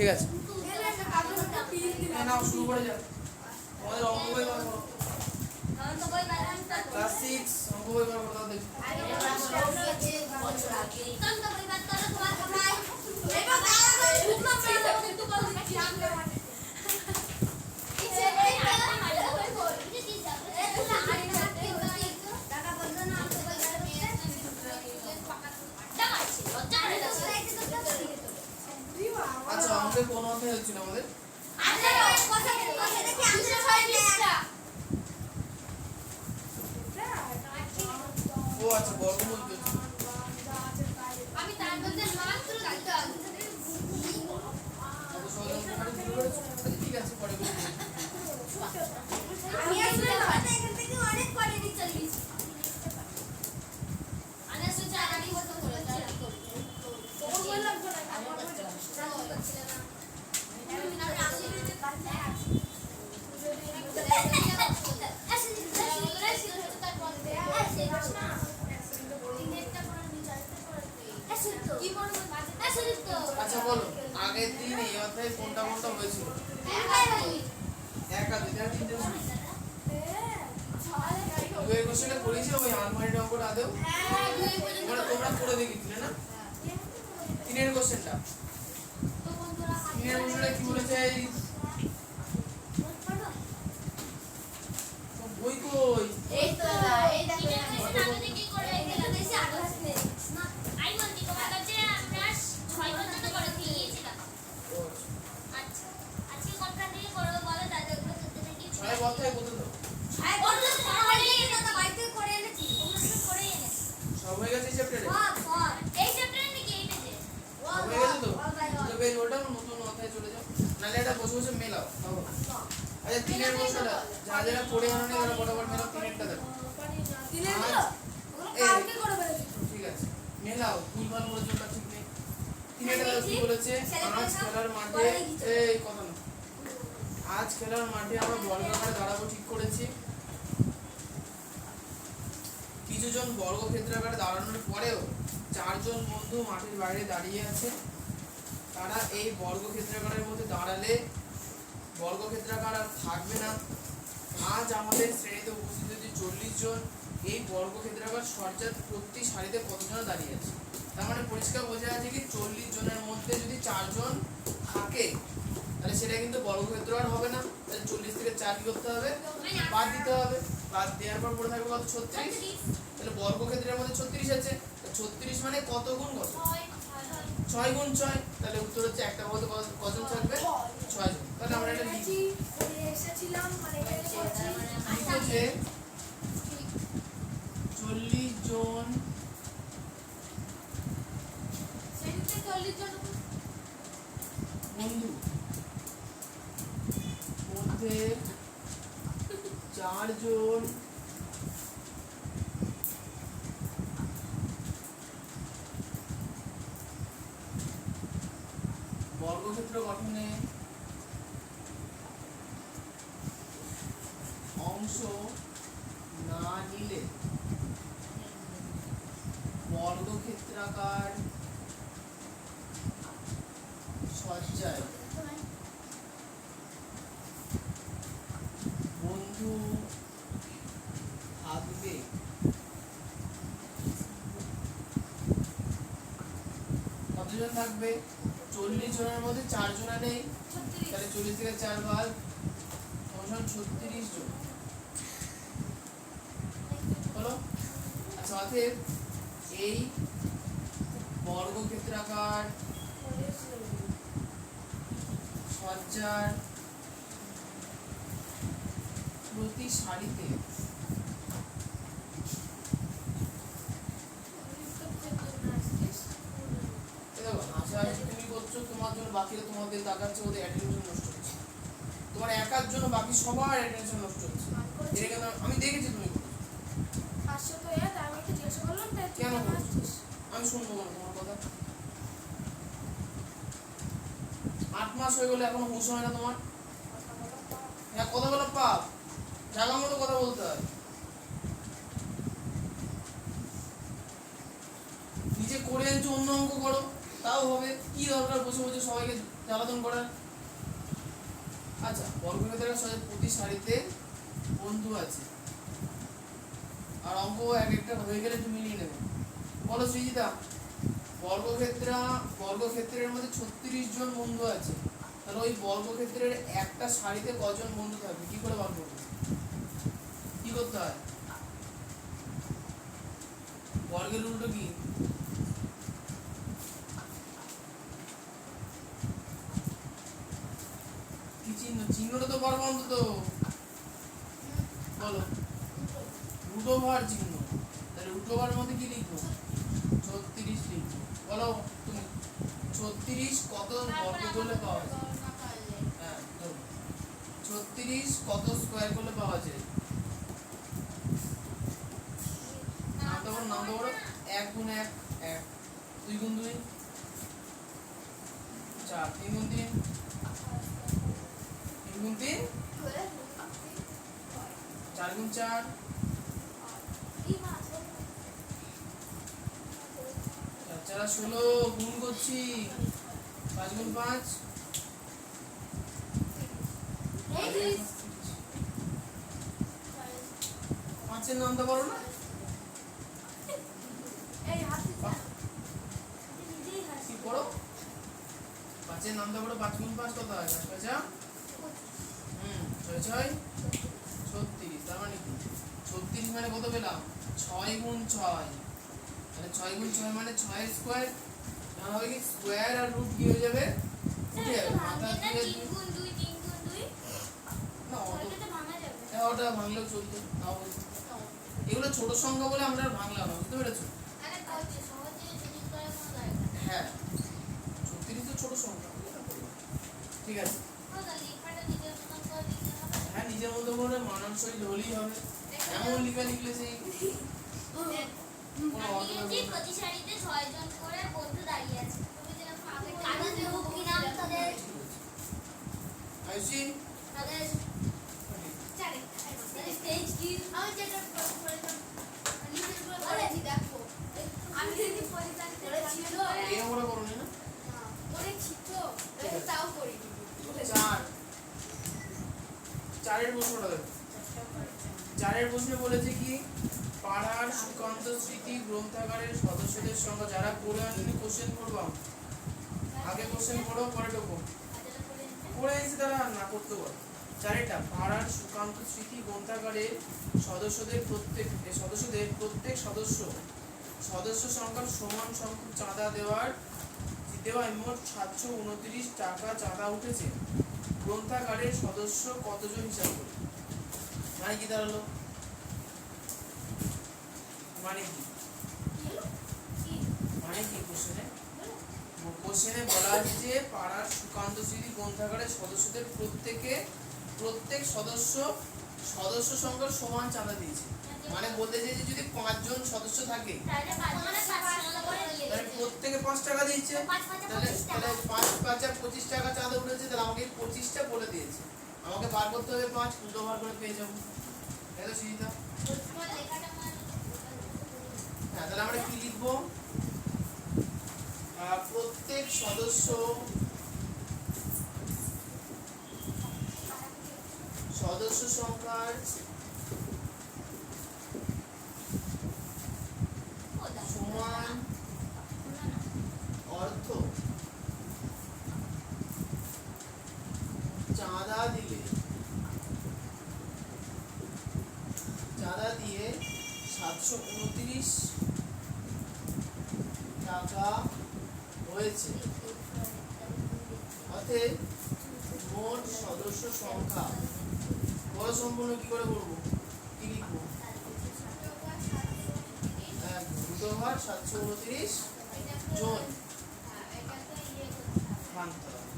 ঠিক আছে নাও শুরু করে যাও আমাদের অঙ্ক বই বার করো ক্লাস 6 অঙ্ক বই বার করো তাদের আচ্ছা অঙ্কের কোন অধ্যায় হচ্ছিল আমাদের ও আচ্ছা বর্গমূল চলছে আমি তার মধ্যে মাত্র রাখতে হবে ঠিক আছে পরে বলবো আমি আসলে এখান থেকে অনেক পরে নিয়ে চলে গেছি আমি আসলে চালাকি কথা বলেছিলাম তোর বললাম তো না আমার করছিল না আমি আসলে আচ্ছা বলো আগের দিন এই অধ্যায়ে কোনটা কোনটা হয়েছিল একা দুইটা তিনটে দুই কোশ্চেনে করেছি ওই আলমারির অঙ্কটা আদেও মানে তোমরা করে দেখিছিলে না তিনের কোশ্চেনটা তিনের কোশ্চেনটা কি বলেছে বই কই এই তো এই দেখো আগে কি করে এখানে দেশে আগ্রহ নেই না আই বলছি তোমার কাছে আমরা 6 পর্যন্ত করে দিয়েছিলাম আচ্ছা আজকে কতটা দিয়ে করব বলো দাদা ওগুলো করতে নাকি 6 অধ্যায় কত দাও 6 বলতে পড়ে না তো বাইতে করে এনেছি ওগুলো তো করে এনেছি সব হয়ে গেছে এই চ্যাপ্টারে হ্যাঁ এই চ্যাপ্টারে নাকি এই পেজে হয়ে গেছে তো তো বেশ ওটা নতুন অধ্যায় চলে যাও নালে এটা বসে বসে মেলাও আচ্ছা তিনের কোশ্চেনটা যা যারা পড়ে আনোনি তারা বরাবর মেলাও তিনেরটা দেখো দিলে দিলো ওগুলো কালকে করে ফেলেছি ঠিক আছে মেলাও ভুলভাল বলে চলটা ঠিক নেই তিনেরটা দেখো কি বলেছে আজ খেলার মাঠে এই কথা না আজ খেলার মাঠে আমরা বর্গাকারে দাঁড়াবো ঠিক করেছি কিছুজন বর্গক্ষেত্রাকারে দাঁড়ানোর পরেও চারজন বন্ধু মাঠের বাইরে দাঁড়িয়ে আছে তারা এই বর্গক্ষেত্রাকারের মধ্যে দাঁড়ালে বর্গক্ষেত্রাকার আর থাকবে না আজ আমাদের শ্রেণীতে উপস্থিত হয়েছে 40 জন এই বর্গক্ষেত্রাকার সজ্জার প্রতি সারিতে কতজন দাঁড়িয়ে আছে তার মানে পরিষ্কার বোঝা যাচ্ছে কি 40 জনের মধ্যে যদি 4 জন থাকে তাহলে সেটা কিন্তু বর্গক্ষেত্রাকার হবে না তাহলে 40 থেকে 4 কি করতে হবে বাদ দিতে হবে বাদ দেওয়ার পর পড়ে থাকবে কত 36 তাহলে বর্গক্ষেত্রের মধ্যে 36 আছে 36 মানে কত গুণ কত 6 গুণ 6 তাহলে উত্তর হচ্ছে একটা বলতে কতজন থাকবে 6 জন তাহলে আমরা এটা লিখি এসেছিলাম মানে লিখেছে 40 জন সেদিকে 40 জন বন্ধু মধ্যে 4 জন বর্গক্ষেত্র গঠনে অংশ না নিলে বর্গক্ষেত্রাকার সজ্জায় বন্ধু থাকবে কতজন থাকবে 40 জনের মধ্যে 4 জন নেই তাহলে 40 থেকে 4 বাদ 36 জন হলো আচ্ছা অতএব এই বর্গক্ষেত্রাকার সজ্জার প্রতি সারিতে তুমি করছো তোমার জন্য বাকিরা তোমাদের তাকাচ্ছে ওদের অ্যাটেনশন নষ্ট হচ্ছে তোমার একার জন্য বাকি সবার অ্যাটেনশন নষ্ট হচ্ছে এটা কেন আমি দেখেছি তুমি কেন আমি শুনবো না তোমার কথা 8 মাস হয়ে গেলে এখনো হুঁশ হয় না তোমার হ্যাঁ কথা বলা পাপ জায়গা মতো কথা বলতে হয় নিজে করে আনছো অন্য অঙ্ক করো তাও হবে, কি দরকার বসে বসে সবাইকে জ্বালাতন করার। আচ্ছা, বর্গক্ষেত্রের সাথে প্রতি সারিতে বন্ধু আছে, আর অঙ্ক এক একটা হয়ে গেলে তুমি নিয়ে নেবে। বলো সৃজিতা, বর্গক্ষেত্রের মধ্যে 36 জন বন্ধু আছে, তাহলে ওই বর্গক্ষেত্রের একটা সারিতে কজন বন্ধু থাকবে কি করে বার করবে? কি করতে হয়? বর্গের উল্টো কি? কি চিহ্ন? চিহ্নটা তো পারবো অন্তত, বলো। রুট ওভার চিহ্ন, তাহলে রুট ওভারের মধ্যে কি লিখবো? 36 লিখবো। বলো তুমি, 36 কত বর্গ করলে পাওয়া যায়? হ্যাঁ, ধরো 36 কত স্কয়ার করলে পাওয়া যায়? নাম তো বড় 1 গুণ 1 1, 2 গুণ 2 4, 3 গুণ 3 3 গুণ 3 4 গুণ 4 4 16, গুণ করছি 5 গুণ 5 5 এর নামটা বলো না। কি পড়ো? 5 এর নামটা পড়ো। 5 গুণ 5 কত হয়? 5 5 6 6 36, তার মানে কি 36 মানে কত পেলাম? 6 গুণ 6, তাহলে 6 গুণ 6 মানে 6 স্কয়ার। না হবে কি স্কয়ার আর রুট কি হয়ে যাবে? উঠে যাবে। মাথা দিয়ে 3 গুণ 2 3 গুণ 2 না ওটা তো ভাঙা যাবে। হ্যাঁ, ওটা ভাঙলেও চলতো। নাও এগুলো ছোট সংখ্যা বলে আমরা আর ভাঙলাম না, বুঝতে পেরেছো? আরে সহজে জিনিস করার কোনো দরকার নেই। হ্যাঁ, 36 তো ছোট সংখ্যা, ঠিক আছে। ওটা লেখাটা নিজের মতন করে দিতে হবে। হ্যাঁ, নিজের মতো করে মানানসই হলেই হবে। এমন লিখা লিখলে সেই কোনো অর্থ আমি হবে না। প্রতি সারিতে 6 জন করে বন্ধু দাঁড়িয়ে আছে। তুমি যেরকম আগে কাগজ দেবো কি নাম তাদের? আয়ুষী, তাদের চারে তাদের স্টেজ কি? আমি যেটা নিজের উপর করেছি দেখো। আমি যদি পরিচালিত করেছিল এরকম করে করো না। করেছি তো তাও করিনি। 4 এর প্রশ্নটা দেখো। 4 এর প্রশ্নে বলেছে কি, পাড়ার সুকান্ত স্মৃতি গ্রন্থাগারের সদস্যদের সংখ্যা। যারা পড়ে আসেনি কোশ্চেন পড়বাম, আগে কোশ্চেন পড়ো পরে ঢোকো। পড়ে এসে তারা না করতে পারো। 4টা, পাড়ার সুকান্ত স্মৃতি গ্রন্থাগারের সদস্যদের প্রত্যেক সদস্য সংখ্যার সমান সংখ্যক চাঁদা দেওয়ায় মোট 729 টাকা চাঁদা উঠেছে। গ্রন্থাগারের সদস্য কতজন হিসাব করি? মানে কি দাঁড়ালো? মানে কি কোশ্চেনে বলা আছে যে পাড়ার সুকান্ত স্মৃতি গ্রন্থাগারের সদস্যদের প্রত্যেক সদস্য সংখ্যার সমান চাঁদা দিয়েছে। মানে বলতে চাই যে যদি 5 জন সদস্য থাকে তাহলে 5 মানে 5 টাকা করে দিয়ে তাহলে প্রত্যেকে 5 টাকা দিচ্ছে। তাহলে 5 5 আর 25 টাকা চাঁদা উঠেছে। তাহলে আমাকে 25টা বলে দিয়েছে, আমাকে বার করতে হবে 5, উল্টো বার করে পেয়ে যাবো। তাই তো সুজিতা? লেখাটা মানে হ্যাঁ, তাহলে আমরা কি লিখবো? প্রত্যেক সদস্য সংখ্যার সমান অর্থ চাঁদা দিয়ে 729 টাকা হয়েছে। অতএব মোট সদস্য সংখ্যা বড় সম্পূর্ণ কি করে করবো? কি লিখবো? 729 জন ভাঙতে হবে।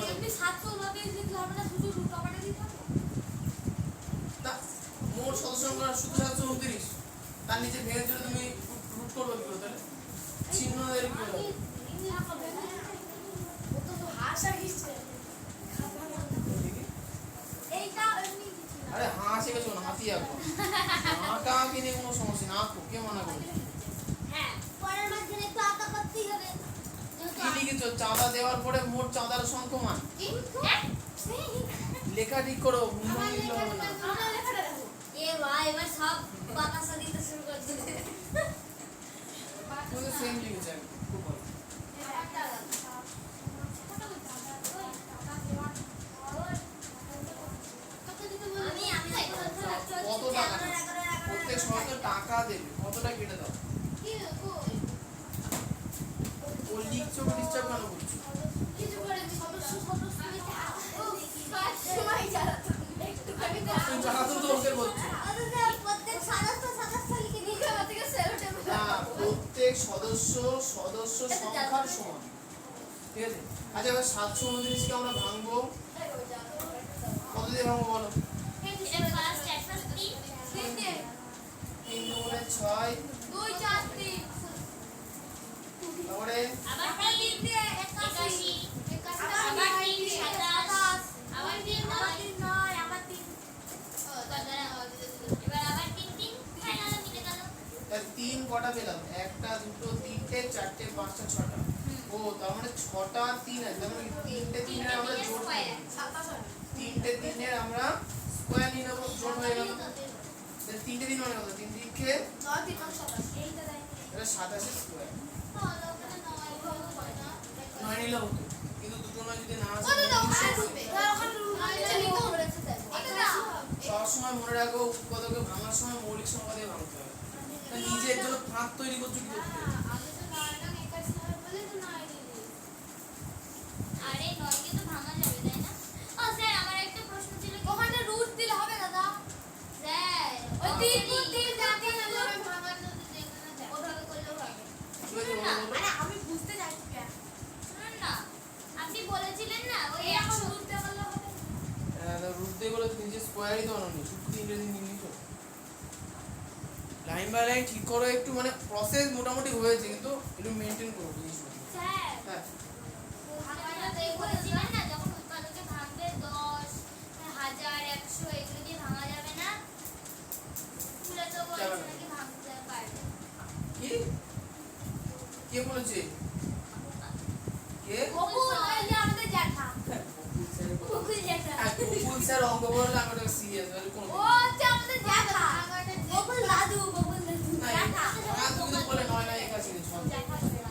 এমনি 729 লিখলে হবে না, শুধু রুট ওভারে দিতে হবে। না, মোট সদস্য সংখ্যা শুধু 729, তার নিচে ভেঙে চলে তুমি রুট করবে কি করে? তাহলে চিহ্ন এর কি হবে? আরে হাসি গেছো না, হাতি আঁকো। আঁকা আঁকি নিয়ে কোনো সমস্যা না, আঁকো, কে মানা করে? হ্যাঁ, পরের মাঝখানে একটু আঁকা করতেই হবে। লিখছো চাঁদা দেওয়ার পরে মোট চাঁদার সংখ্যমান লেখা ঠিক করো ভুলভাল লিখলে হবে না এ ভাই এবার সব বাতাসা দিতে শুরু করে দিলে তুমি সেম লিখেছো খুব ভালো কত টাকা প্রত্যেক সময় তো টাকা দেবে কতটা কেটে দাও ও লিখছো ডিস্টার্ব কেন করছো তুমি চালাতো তো ওকে বলছো প্রত্যেক সদস্য সংখ্যার সমান ঠিক আছে আচ্ছা এবার 729 কে আমরা ভাঙবো কত দিয়ে ভাঙবো বলো 3 গুণে 6 তারপরে তাহলে 3 কটা পেলাম 1 2 3 4 5 6টা ও তার মানে 6টা 3 আছে তার মানে 3টে 3 এর আমরা জোড় করব 3টে 3 এর আমরা স্কয়ার নিয়ে নেব জোড় হয়ে গেল তাহলে 3টে 3 মানে কত 3 3 কে 9 এটা 27 স্কয়ার 9 নিলে হতো কিন্তু দুটো নয় যদি না আসে সব সময় মনে রাখো উৎপাদকে ভাঙার সময় মৌলিক সংখ্যা দিয়ে ভাঙতে হবে নিজের জন্য ফাঁক তৈরি করছো কি করতে আরে 9 কে তো ভাঙা যাবে তাই না ও স্যার আমার একটা প্রশ্ন ছিল ওখানে রুট দিলে হবে দাদা স্যার ওই 3 যাতে না ভাঙানো যেখানে ওভাবে করলেও হবে মানে আমি বুঝতে চাইছি শুনুন না আপনি বলেছিলেন না ওই 100 রুট দিয়ে করলে হবে রুট দিয়ে বলে তুমি যে স্কয়ারই তো আনোনি শুধু 3টে 3 নিয়েছো লাইন বাই লাইন ঠিক করো একটু মানে প্রসেস মোটামুটি হয়েছে কিন্তু একটু মেইনটেইন করো জিনিসগুলো স্যার হ্যাঁ আমরা তো এই বলেছিলেন না যখন উৎপাদকে ভাঙবে 10 1000 100 এগুলো দিয়ে ভাঙা যাবে না স্কুলে তো বলেছে নাকি ভাঙতে পারবে কি কে বলেছে কে বকুল ওই যে আমাদের জ্যাঠা বকুল জ্যাঠা বকুল স্যার অঙ্ক বললে আমি ওটা সিরিয়াস মানে কোন ও হচ্ছে আমাদের জ্যাঠা বকুল দাদু জ্যাঠা তুমি তো বলে 9 9 81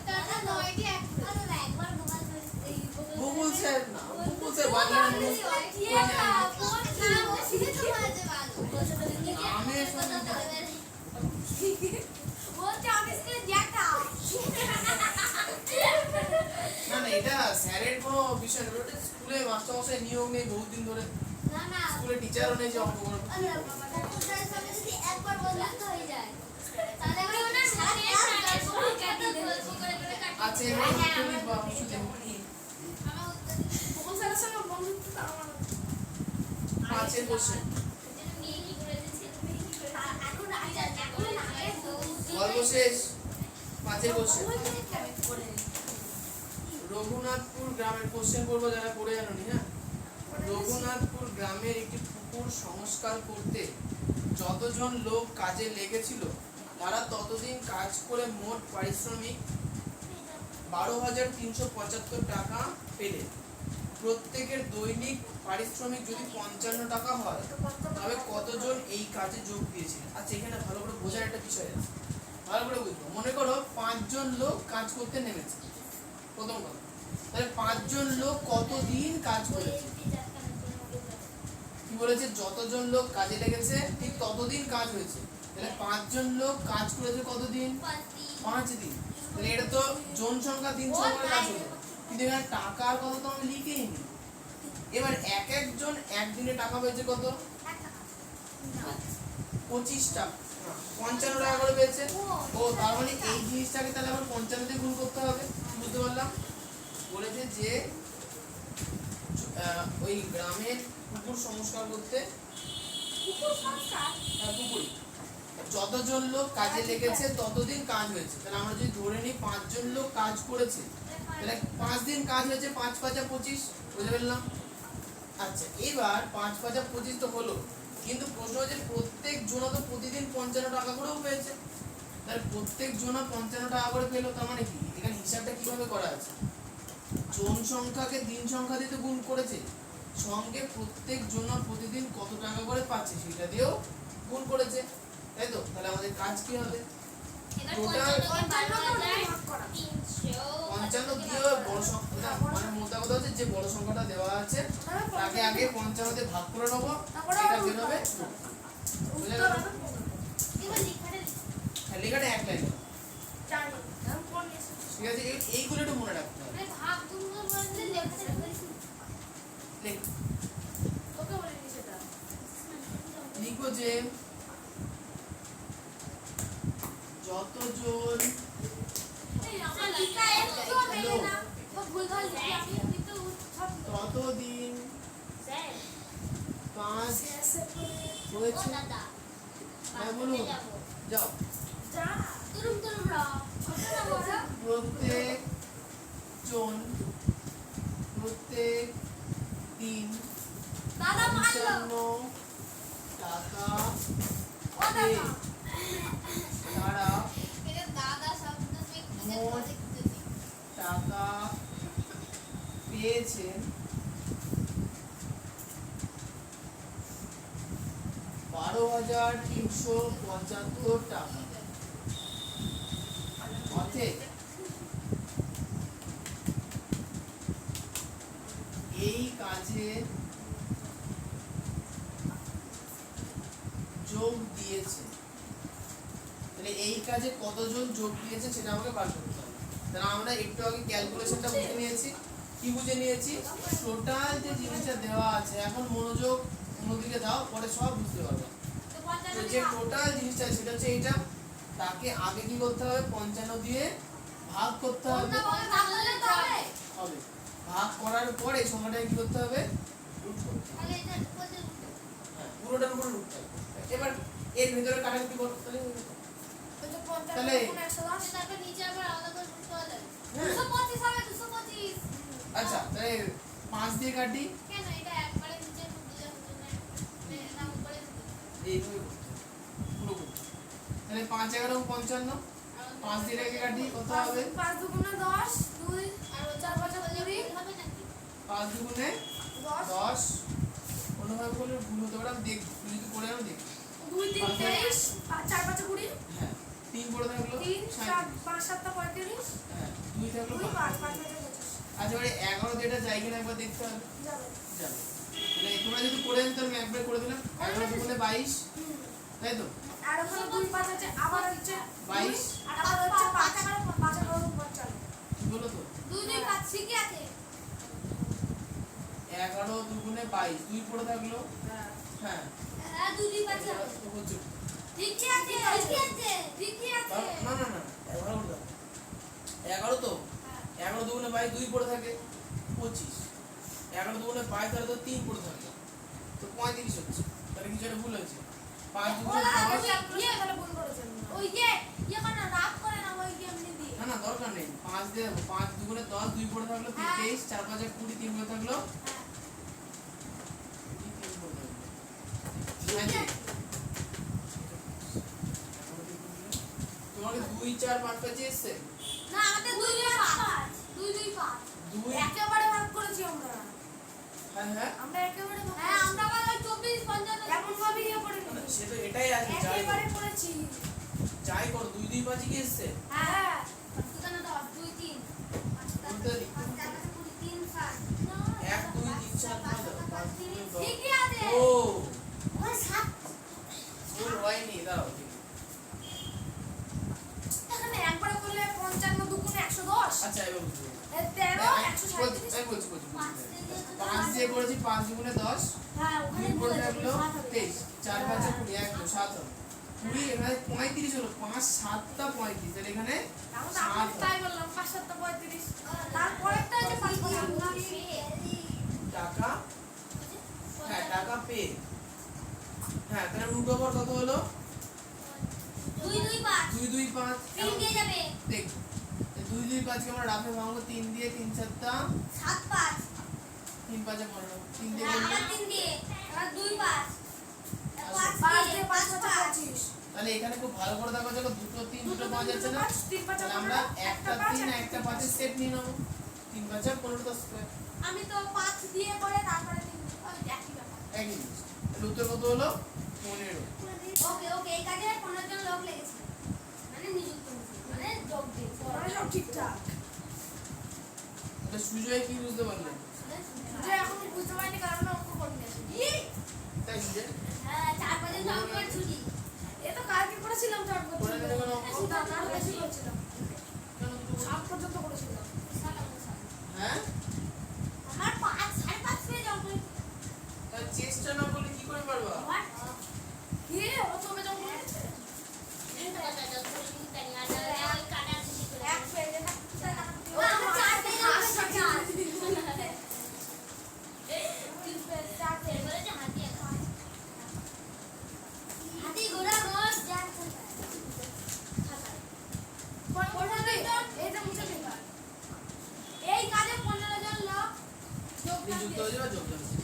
দাদা 9 টি একবার মোবাইল এই বকুল স্যার না বকুল স্যার বাংলা আমি না না এটা স্যারের কোনো বিষয় না ওটা স্কুলে মাস্টার মশাই নিয়ম নেই বহুদিন ধরে স্কুলে টিচারও নেই যে অঙ্ক করবে আচ্ছা এবার উত্তর লিখবা অবশ্যই দেবো 5 কোশ্চেন সর্বশেষ 5 কোশ্চেন রঘুনাথপুর গ্রামের কোশ্চেন করবো যারা পড়ে জানোনি হ্যাঁ রঘুনাথপুর গ্রামের একটি পুকুর সংস্কার করতে যতজন লোক কাজে লেগেছিল তারা ততদিন কাজ করে মোট পারিশ্রমিক 12,375 টাকা পেলেন প্রত্যেকের দৈনিক পারিশ্রমিক যদি 55 টাকা হয় তবে কতজন এই কাজে যোগ দিয়েছিল আচ্ছা এখানে ভালো করে বোঝার একটা বিষয় আছে ভালো করে বুঝবো মনে করো 5 জন লোক কাজ করতে নেমেছে প্রথম কথা তাহলে 5 জন লোক কতদিন কাজ করেছে কি বলেছে যতজন লোক কাজে লেগেছে ঠিক ততদিন কাজ হয়েছে তাহলে 5 জন লোক কাজ করেছে কতদিন 5 দিন তাহলে এটা তো জন সংখ্যা দিন সংখ্যার কাজ হলো কিন্তু এখানে টাকার কথা তো আমি লিখেই নি এবার এক একজন একদিনে টাকা পেয়েছে কত 25 টাকা 55 টাকা করে পেয়েছে ও তার মানে এই জিনিসটাকে তাহলে আবার 55 দিয়ে গুণ করতে হবে বুঝতে পারলাম বলেছে যে ওই গ্রামের পুকুর সংস্কার করতে পুকুর যতজন লোক কাজে লেগেছে ততদিন কাজ হয়েছে তাহলে আমরা যদি ধরে নিই 5 জন লোক কাজ করেছে তাহলে 5 দিন কাজ হয়েছে 5 5 25 বুঝে ফেললাম আচ্ছা এবার 5 5 25 তো হলো কিন্তু প্রশ্ন হচ্ছে প্রত্যেক জন তো প্রতিদিন 55 টাকা করেও পেয়েছে তাহলে প্রত্যেক জন 55 টাকা করে পেলো তার মানে কি এখানে হিসাবটা কিভাবে করা আছে জন সংখ্যাকে দিন সংখ্যা দিয়ে তো গুণ করেছে, সঙ্গে প্রত্যেক জন প্রতিদিন কত টাকা করে পাচ্ছে সেটা দিয়েও গুণ করেছে, তাই তো? তাহলে আমাদের কাজ কি হবে? এবার টোটাল 55,300 55 দিয়ে বড় সংখ্যা, মানে মোটা কথা হচ্ছে যে বড় সংখ্যাটা দেওয়া আছে তাকে আগে 55 দিয়ে ভাগ করে নেবো, এটা বেরোবে। বুঝে গেল? এবার লেখাটা হ্যাঁ, লেখাটা এক লাইন, জানি আমি কোন এসে ঠিক আছে? এইগুলো একটু মনে রাখতে হবে। মানে ভাগ গুণ বলতে লেখাটা লেখ, তোকে বলিনি সেটা লিখো যে যতজন এই আমার লিখা একটু মেলে না তো ভুল ভাল লিখি আমি কিন্তু সব ততদিন স্যার কাজ শেষে করে ও হয়েছে। দাদা হ্যাঁ, বলুন। যাও, যা তুরুম তুরুম র কত না বড় প্রত্যেক জন প্রত্যেক দিন দাদা মারলো 55 টাকা ও দাদা তারা এটা দাদা শব্দ থেকে খুঁজে মোট টাকা পেয়েছেন 12,375 টাকা। অতএব এই কাজে যোগ দিয়েছে, তাহলে এই কাজে কতজন যোগ দিয়েছে সেটা আমাকে বার করতে হবে। তাহলে আমরা একটু আগে ক্যালকুলেশনটা বুঝে নিয়েছি। কি বুঝে নিয়েছি? টোটাল যে জিনিসটা দেওয়া আছে, এখন মনোযোগ অন্যদিকে দাও, পরে সব বুঝতে পারবে। তো যে টোটাল জিনিসটা সেটা হচ্ছে এইটা, তাকে আগে কি করতে হবে? 55 দিয়ে ভাগ করতে হবে। হবে ভাগ করার পরে সংখ্যাটাকে কি করতে হবে? রুট করতে হবে। তাহলে এটা বলতে হ্যাঁ, পুরোটার উপরে রুট থাকবে। এবার এর ভিতরে কাটাকুটি করতে তাহলে হয়ে গেল। ওই যে 50 তাহলে- গুণ 110 তারপর নিচে আবার আলাদা করে রুট করা যাবে হ্যাঁ, 225 হবে 225 আচ্ছা তাহলে 5 দিয়ে কাটি, কেন এটা একবারে নিচে রুট দিলে হতো না না উপরে এইভাবে করতে হবে, পুরো করতে হবে। তাহলে 5 11 55, 5 দিয়ে রেখে কাটি, কত হবে? 5 দুগুণে 10 2 আর ও 4 5 20 হবে নাকি 5 দুগুণে 10 10, কোনোভাবে বললে ভুল হতে পারে, আমি দেখ, তুই যদি করে আমি দেখি। 2 3 23 4 5 20 হ্যাঁ, 3 পড়ে থাকলো 3 7 37, 5 7 35 হ্যাঁ 2 থাকলো 2 5। 5 5 25 আচ্ছা এবারে 11 যেটা যাই কিনা একবার দেখতে হবে, যাবে যাবে। তাহলে তোমরা যদি করে দিতে আমি একবার করে দিলাম, 11 দুগুণে 22, তাই তো? আর ওখানে 2 5 আছে আবার হচ্ছে 22, আর আবার হচ্ছে 5 5 55 কি বলো তো? 2 2 5 ঠিকই আছে 11 দুগুণে 22, 2 পড়ে থাকলো, হ্যাঁ হ্যাঁ হ্যাঁ 2 2 5 তো হচ্ছে। ঠিকই আছে ঠিকই আছে না না না 11 পড়ে থাকলো। 11 তো 11 দুগুণে 22, 2 পড়ে থাকে 25, 11 দুগুণে 22 তাহলে তো 3 পড়ে থাকলো, তো 35 হচ্ছে। তাহলে কিছু একটা ভুল হয়েছে। 5 দুগুণে 10, তাহলে ভুল করেছেন ওই যে ইয়ে করে না রাত করে না ওই যে এমনি দিয়ে না না দরকার নেই, 5 দিয়ে 5 দুগুণে 10, 2 পড়ে থাকলো 23, 4 5 20, 3 পড়ে থাকলো, হ্যাঁ 3 পড়ে থাকলো। হ্যাঁ জি। তোমাকে 2 4 5 কাছে এসছে, না আমাদের 2 2 5 2 2 5 2, একেবারে ভাগ করেছি আমরা হ্যাঁ হ্যাঁ আমরা একেবারে হ্যাঁ আমরা আবার ওই 24 55 এমন ভাবে ইয়ে করে না, সে তো এটাই আছে, যাই একেবারে করেছি যাই কর 2 2 5 কি এসছে, হ্যাঁ দুখানে 10 2 3 বলতে লিখতে 5 4 20 3 7 1 2 3 4 5 5 দুগুণে 10, ঠিকই আছে ও ওই 7 ভুল হয়নি, দাঁড়াও ঠিক আছে। এখানে একবারে করলে 55 দুগুণে 110 আচ্ছা এবার বুঝতে পেরেছি। 13 বলছি, 137 আমি বলছি 5 দিয়ে 5 দিয়ে করেছি, 5 দুগুণে 10, হ্যাঁ ওখানে 2 পড়ে থাকলো 7 হবে 23, 4 5 20, 1 2 7 হবে 20, এখানে 35 হলো, 5 7 টা 35, তাহলে এখানে আমরা 7 তাই বললাম 5 7 35 তারপরেরটা যে 5 টাকা, হ্যাঁ টাকা পে, হ্যাঁ তাহলে রুট ওভার কত হলো? 2 2 5 2 2 5, 3 দিয়ে যাবে দেখ 2 2 5 কে আমরা রাফে ভাঙবো, 3 দিয়ে 3 7 টা 7 5 3 5 15, 3 দিয়ে আবার করলে, 3 দিয়ে আবার 2 5 5 দিয়ে 5 25 তাহলে এখানে খুব ভালো করে দেখো, দেখো দুটো 3 দুটো 5 আছে না, 3 5 তাহলে আমরা একটা 3 একটা 5 এর সেট নিয়ে নেবো, 3 5 15 10 স্কয়ার আমি তো 5 দিয়ে পরে তারপরে 3 ওই একই ব্যাপার। একই জিনিস। তাহলে উত্তর কত হলো 15। ওকে ওকে এই কাজে 15 জন লোক লেগেছে মানে নিযুক্ত হয়েছে মানে যোগ দিয়ে মানে সব ঠিকঠাক। তাহলে সুজয় কি বুঝতে পারলেন? যে এখন বুঝতে পারিনি কারণ অঙ্ক করতে আসি। তাই সুজয় হ্যাঁ 4 5 জন করে ছুটি এ তো কালকে করেছিলাম 4 করে বছর। দিলে কোনো অঙ্ক? না তার বেশি করেছিলাম। কেন দুটো? 7 পর্যন্ত করেছিলাম। হ্যাঁ আমার 5 5.5 পেজ অঙ্ক তাহলে চেষ্টা না করলে কি করে পারবা? হোয়াট কি ও তো বেজন করেছে। এটা কথা যত লিখি তাই আর কাটা আছে করে এক পেজে না ও আমার 4 পেজ আছে 4 বলে যে হাতি হাতি ঘোড়া মোষ যার এই কাজে 15 জন লোক এই যুক্ত হয়ে যাবে যোগ করছি।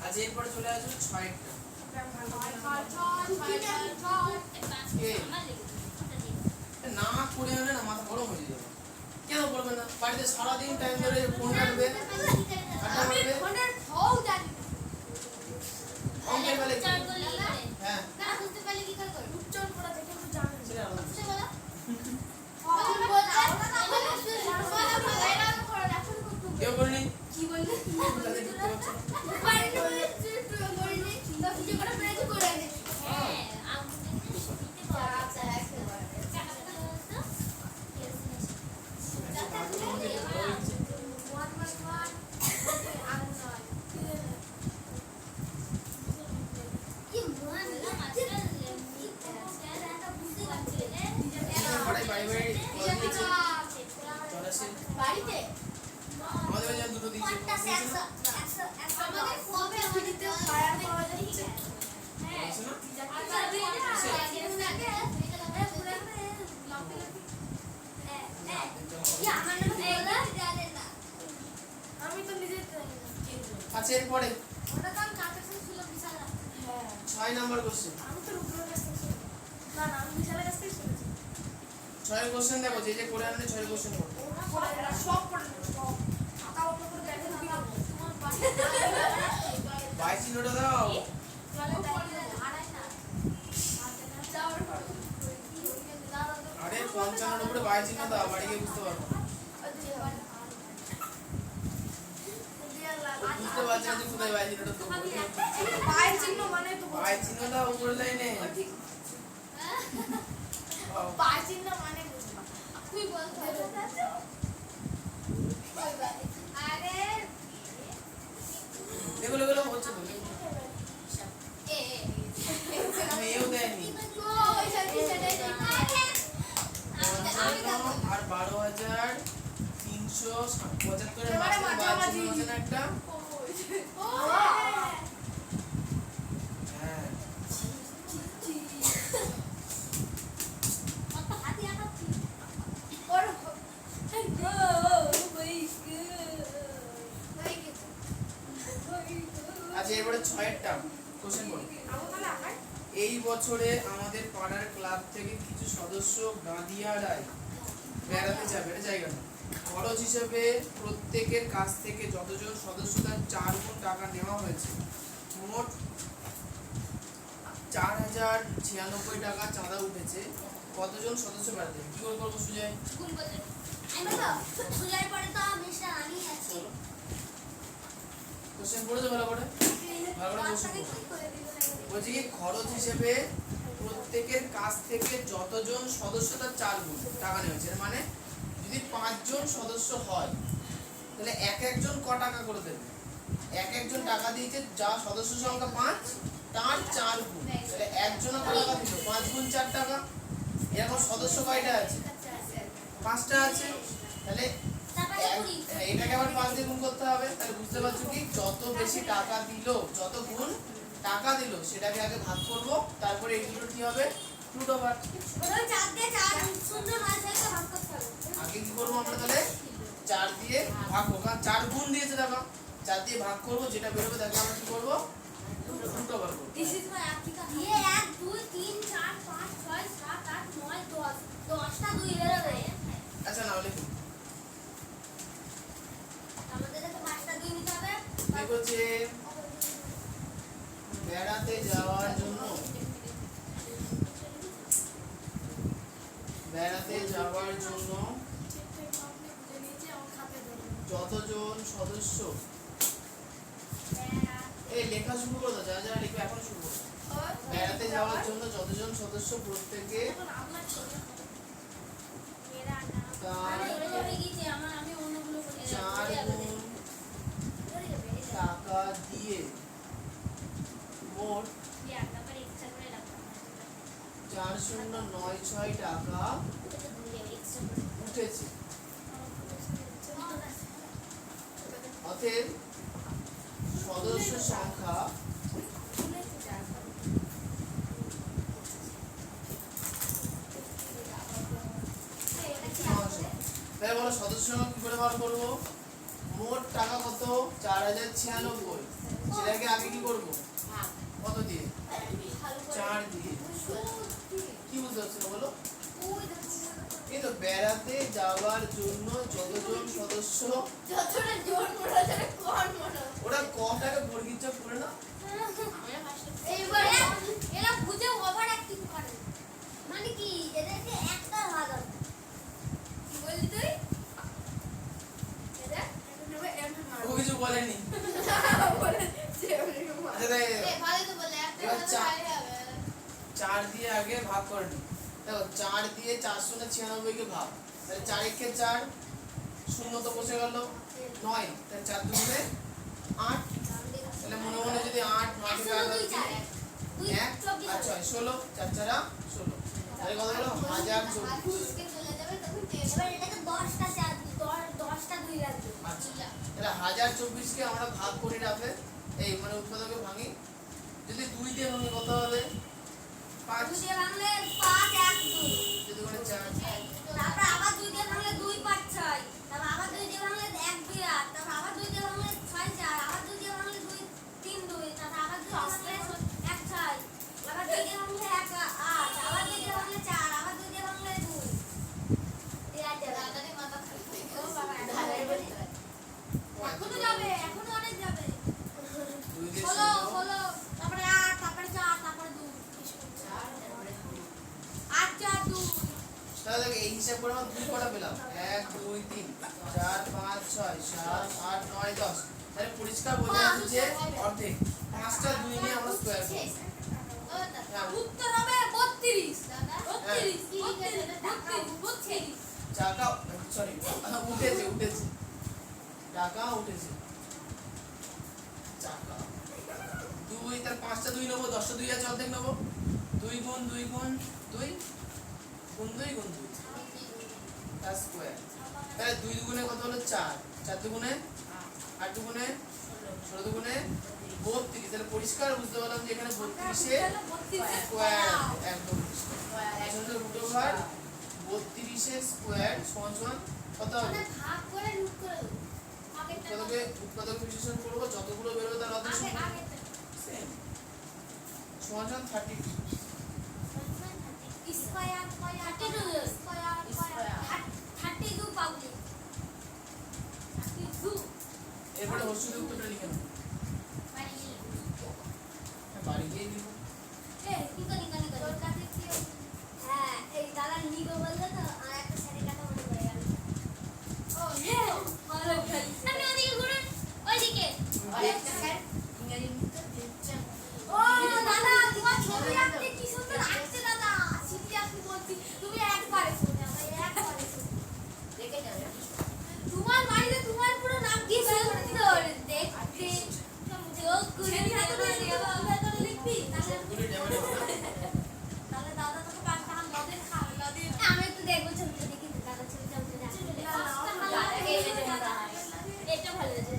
আচ্ছা এরপরে চলে আসবে 6টা। না করে আনে না মাথা গরম হয়ে যাবে। কেন করবে না? বাড়িতে সারাদিন টাইম ধরে ফোন কাটবে, আড্ডা আমি মারবে। ফোনের হও জানি না। অঙ্কের বেলায় কি? চার করলে কি করে হ্যাঁ না বুঝতে পারলে কি করে করব উচ্চারণ করা দেখে তো জানি না। সেটা আলাদা। বুঝতে পারলা কেউ করেনি? কি বললি? তাদের ঢুকতে পারছে না। হ্যাঁ আমি দিতে পারবো আচ্ছা কি মন না মাস্টার বুঝতে পারছি রে নিজের পাড়ায় বাড়ি বাড়ি বলে দিয়েছে। চলে আসে। বাড়িতে আমাদের বাড়ি দুটো দিয়েছে। আমাদের কবে আমাদের ফায়ার পাওয়া যাচ্ছে। হ্যাঁ আছে না? আমি তো নিজে আচ্ছা এরপরে ওটা তো আমি কাছে ছিল বিশাল হ্যাঁ 6 নাম্বার কোশ্চেন। আমি তো রূপরের কাছ থেকে শুনেছি। না না আমি বিশালের কাছ থেকে শুনেছি। 6 কোশ্চেন দেখো যে যে করে আনলে 6 কোশ্চেন করো। ওরা পড়ে না সব পড়ে না সব খাতা অন্য করে দেখে না তোমার বাড়ি বাই চিহ্নটা দাও। চলে হারাই না যাওয়ার পর আরে 55 এর উপরে বাই চিহ্ন দাও, বাড়ি গিয়ে বুঝতে পারবো। বুঝতে পারছি না যে কোথায় বাই চিহ্নটা দেবো। পায়ের চিহ্ন মানে তো বাই চিহ্ন দাও উপরে লাইনে। পায়ের চিহ্ন মানে বুঝবা তুই বলতে আরে এগুলো এগুলো হচ্ছে তো। মেয়েও দেয়নি। ওই সাথে সেটাই আর 12,375 এর এবারে মাঝে বাই মাঝামাঝি। চিহ্ন আছে না একটা? ও হ্যাঁ ওর গো ভাই আচ্ছা এবারে 6 এরটা কোশ্চেন বলো। আমি তাহলে আকার এই বছরে আমাদের পাড়ার ক্লাব থেকে কিছু সদস্য গাদিয়ারায় বেড়াতে যাবে, এটা জায়গা না। খরচ হিসেবে প্রত্যেকের কাছ থেকে যতজন সদস্য তার 4 গুণ টাকা নেওয়া হয়েছে। মোট 4096 টাকা চাঁদা উঠেছে। কতজন সদস্য বেড়াতে যাবে? কি করে করবো সুজয়? গুণ বলতে আমি তো সুজার পরে তো মিস্টার আমি আছি কোশ্চেন পড়েছো ভালো করে? ভালো করে কোশ্চেন পড়ো। বলছি কি খরচ হিসেবে প্রত্যেকের কাছ থেকে যতজন সদস্য তার 4 গুণ টাকা নেওয়া হয়েছে। এর মানে যদি 5 জন সদস্য হয় তাহলে এক একজন ক টাকা করে দেবে? এক একজন টাকা দিয়েছে, যা সদস্য সংখ্যা 5 তার 4 গুণ। তাহলে একজনের কত টাকা দিল? 5 গুণ 4 টাকা। এরকম সদস্য কয়টা আছে? 5টা আছে। তাহলে এটাকে আবার 5 দিয়ে গুণ করতে হবে। তাহলে বুঝতে পারছো কি যত বেশি টাকা দিল, যত গুণ টাকা দিল সেটাকে আগে ভাগ করব, তারপরে এই দুটো কি হবে? Root over. ওই 4 দিয়ে 4 সুন্দর মাছ একটা ভাগ করতে হবে আগে কি করব আমরা? তাহলে 4 দিয়ে ভাগ করব, কারণ 4 গুণ দিয়েছে দেখো। 4 দিয়ে ভাগ করব, যেটা বের হবে তাকে আমরা কি করব? রুট ওভার করব। দিস ইজ মাই আকিকা ये 1 2 3 4 5 6 7 8 9 10 10টা 2 এর হবে আচ্ছা নাও লিখুন। বলেছে বেড়াতে যাওয়ার জন্য যতজন সদস্য এই লেখা শুরু করো, যারা যারা লিখবে এখন শুরু করো। বেড়াতে যাওয়ার জন্য যতজন সদস্য প্রত্যেকে তার 4 গুণ টাকা দিয়ে মোট 4096 টাকা উঠেছে। অতএব সদস্য সংখ্যা তাই বলো সদস্য সংখ্যা কি করে বার করবো? মোট টাকা কত? 4096। সেটাকে আগে কি করবো? কত দিয়ে? 4 দিয়ে। কি বুঝতে পারছো না বলো? এই তো বেড়াতে যাওয়ার জন্য যতজন সদস্য, ওরা কটাকে বর্গিচ্ছ করে না? মানে কি এদেরকে একটা ভাগ আছে কি বললি তুই এটা ও কিছু বলেনি। আচ্ছা তাই ভালো তো বলে একটা এবার ভালো চার। ভালো হবে 4 দিয়ে আগে ভাগ করে নি। দেখো 4 দিয়ে 496 কে ভাগ, তাহলে 4 একে 4, শূন্য তো বসে গেল 9, তাহলে 4 দুগুণে 8, তাহলে মনে মনে যদি 8 9 কে কাটবে 1 আর 6 16, 4 4 16, তাহলে কত হলো? 1024। এবার এটাকে 10টা 10টা 2 লাগবে আচ্ছা তাহলে 1024 কে আমরা ভাগ করি রাখে এই মানে উৎপাদকে ভাঙি, যদি 2 দিয়ে ভাঙি কত হবে? 5, 2 দিয়ে ভাঙলে 5 1 2 যদি করে 4, তারপর আবার 2 দিয়ে ভাঙলে 2 5 6, তারপর আবার 2 দিয়ে ভাঙলে 1 2 8, তারপর আবার 2 দিয়ে ভাঙলে 6 4, আবার 2 দিয়ে ভাঙলে 2 3 2, তারপর আবার 2 দিয়ে ভাঙলে 1 6, আবার 2 দিয়ে ভাঙলে 1 8, আবার 2 দিয়ে ভাঙলে 4, আবার 2 দিয়ে ভাঙলে 2 দাদারে মাথা খারাপ ও বাবা এখনো যাবে, এখনো অনেক যাবে 2 দিয়ে 16 16, 16, তারপরে 8, তারপরে 4, তারপরে 2 8 4 2 তাহলে দেখো এই হিসাব করে আমরা 2 কটা পেলাম? 1 2 3 4 5 6 7 8 9 10, তাহলে পরিষ্কার বোঝা যাচ্ছে যে অর্ধেক। 5টা 2 নিয়ে আমরা স্কয়ার করব। উত্তর হবে 32 দাদা 32 টাকা সরি উঠেছে টাকা উঠেছে টাকা 2, তার 5টা 2 নেবো, 10টা 2 আছে অর্ধেক নেবো, 2 গুণ 2 গুণ 2 গুণ 2 গুণ 2 তার স্কয়ার, তাহলে 2 দুগুণে কত হলো? 4, 4 দুগুণে 8 দুগুণে 16 দুগুণে 32, তাহলে পরিষ্কার বুঝতে পারলাম যে এখানে 32 এর স্কয়ার একদম আসলে রুট ওভার 32 এর স্কয়ার সমান সমান কত হবে? ভাগ করে রুট করে দাও আগেরটা উৎপাদক বিশ্লেষণ করব, যতগুলো বের হবে তার অর্ধেক আগেরটা সেম সমান সমান 32। স্কয়ার স্কয়ার 32 স্কয়ার স্কয়ার 32 পাবলি 32 এরপরে হস্যিত উত্তরটা লিখে নাও। বাড়ি গিয়ে দিব। তোর কাছে কি হ্যাঁ এই দাদা নিগো বললো তো আর একটা স্যারের কথা মনে পড়ে গেল ও হ্যাঁ ভালো খেলি আপনি ওদিকে ঘুরুন ওইদিকে দেখছি। স্যার ইংরেজি তো দেখছেন ও দাদা তোমার ছবি আঁকতে কি সুন্দর আঁকছে দাদা সিরিয়াসলি বলছি তুমি একবারে শুনে আমায় একবারে শুনে দেখে যাবে তোমার বাড়িতে তোমার পুরো নাম কি সুন্দর দেখতে যোগ করে লিখবি গুলি ডেমে তাহলে দাদা তোকে 5 টাকা লদের খাবে লদের আমি একটু দেখবো ছবিটা দেখি দাদা ছবিটা উঠে না এটা ভালো হয়েছে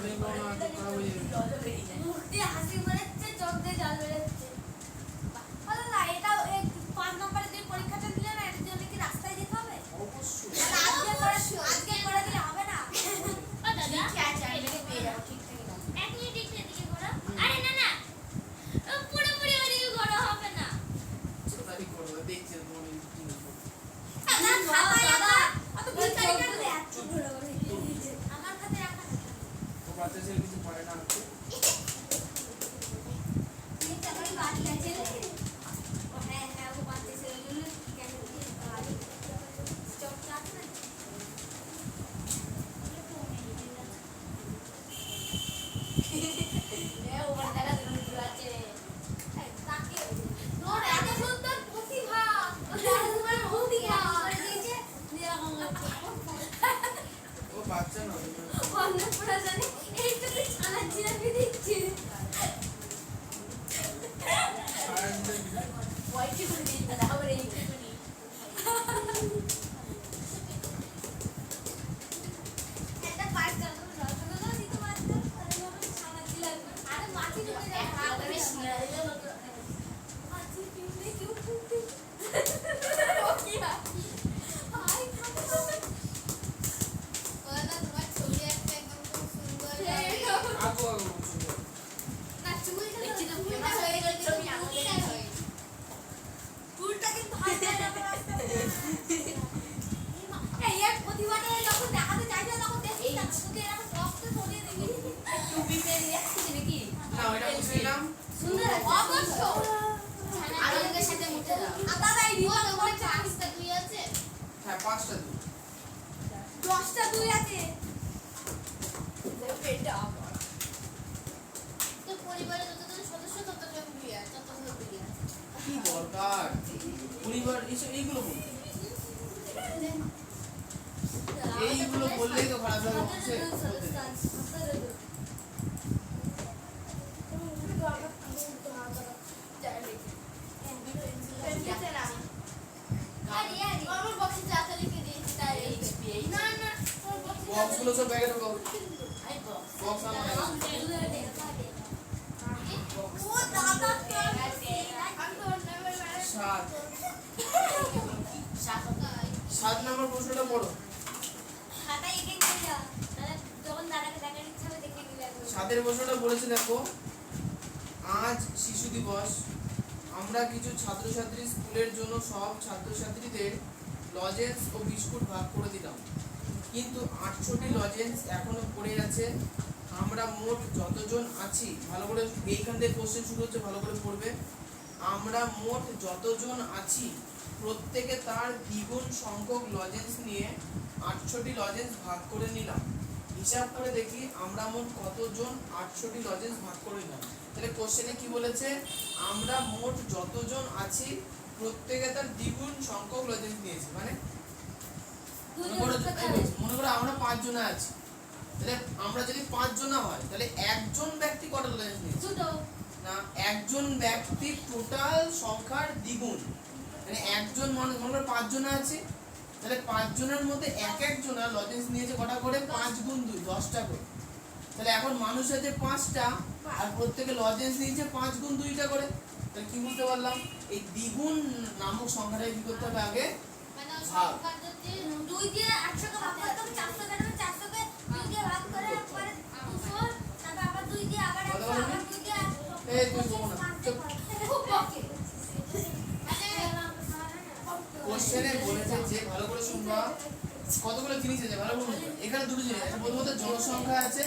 আমি কোনো আগে খারাপ হয়ে যাবে। মুখ দিয়ে হাসি বেরোচ্ছে, চোখ দিয়ে জল বেরোচ্ছে। বলো না, এটা 5 নম্বরের যে পরীক্ষাটা দিলে না, এটার জন্য কি রাস্তায় যেতে হবে? অবশ্যই। তাহলে আজকে করে দিলে হবে না? ও দাদা এক মিনিট একটু এদিকে ঘোরো। আরে না না ও পুরোপুরি ওদিকে ঘোরা হবে না। তাই করো, দেখছি তোমার এই জিনিসগুলো। না, খাতায় আঁকা, অত ভিখারি কেন? আমার খাতায় আঁকা থাকে। ও বাচ্চা ছেলে কিছু পারে না আঁকতে। একটা করে বাড়ি আছে রে। ও হ্যাঁ, ও বাচ্চা ছেলেগুলো কেন বাড়ি? চোখটা আছে না? তাকে ওর এত সুন্দর প্রতিভা, ওর তোমার প্রতিভা দিয়েছে, এরকম ও বাচ্চা নয়। অন্নপ্রাশনে এইটুকু ছানা জিলাপি দিচ্ছে। একটা পাঁচটা রসগোল্লা দিতে পারতো, তাহলে হবে ছানা জিলাপি। আরে মাছি ঢুকে যায়, মাছি পিঁপড়ে কেউ ফুটে। ও কি হয়? হাই খাবো। আঁকো আঁকো সুন্দর। না, চুলটা কিন্তু হাত দেয় না আমার রাস্তায়। এই এক প্রতিবাদে যখন দেখাতে চাইছে তখন দেখি না, তোকে এরকম কষ্ট সরিয়ে দিবি। না ওইটা বুঝে নিলাম। সুন্দর অবশ্য দাদা এই রিপোর্ট করে হ্যাঁ 5টা দিন। 10টা দুই আছে। তো পরিবারে যতজন সদস্য ততজন বিয়ে ততজন বিয়ে কি দরকার পরিবার এইগুলো বলতে, এইগুলো বললেই তো খারাপ লাগে মানুষের। বক্সগুলো সব ব্যাগে ঢোকাও। বক্স আমার ও দাদা 7 নম্বর প্রশ্নটা পড়ো। খাতা এগিয়ে নিয়ে যা, তাহলে যখন দাদাকে দেখার ইচ্ছা হবে দেখে নিবে। 7 প্রশ্নটা বলেছে দেখো, আজ শিশু দিবস, আমরা কিছু ছাত্রছাত্রী স্কুলের জন্য সব ছাত্রছাত্রীদের লজেন্স ও বিস্কুট ভাগ করে দিলাম, কিন্তু 8টি লজেন্স এখনো পড়ে আছে। আমরা মোট যতজন আছি, ভালো করে এইখান থেকে কোশ্চেন শুরু হচ্ছে, ভালো করে পড়বে। আমরা মোট যতজন আছি প্রত্যেকে তার দ্বিগুণ সংখ্যক লজেন্স নিয়ে 8টি লজেন্স ভাগ করে নিলাম। হিসাব করে দেখি আমরা মোট কতজন 8টি লজেন্স ভাগ করে নিলাম। তাহলে কোশ্চেনে কি বলেছে, আমরা মোট যতজন আছি প্রত্যেকে তার দ্বিগুণ সংখ্যক লজেন্স নিয়েছে। মানে মনে করো আমরা 5 জন আছি, তাহলে আমরা যদি 5 জন হয় তাহলে একজন ব্যক্তি কত লজেন্স নিয়েছে? না, একজন ব্যক্তির টোটাল সংখ্যার দ্বিগুণ। মানে একজন মানুষ মনে করো 5 জন আছে, তাহলে 5 জনের মধ্যে এক একজনা লজেন্স নিয়েছে কটা করে? 5 গুণ 2 10টা করে। তাহলে এখন মানুষ আছে 5টা আর প্রত্যেকে লজেন্স নিয়েছে 5 গুণ 2টা করে। তাহলে কি বুঝতে পারলাম, এই দ্বিগুণ নামক সংখ্যাটা কি করতে হবে আগে ভাগ। 2 দিয়ে 800 কে ভাগ করতে হবে, 400 কাটবে, 400 কে 2 দিয়ে ভাগ করে একবারে 200, তারপর আবার 2 দিয়ে আবার 100, আবার 2 দিয়ে 800। এই তুই বলো না, খুব বকে। কোশ্চেনে বলেছে যে ভালো করে শুনবা, কতগুলো জিনিস আছে ভালো করে শুনবা। এখানে দুটো জিনিস আছে, প্রথমত জনসংখ্যা আছে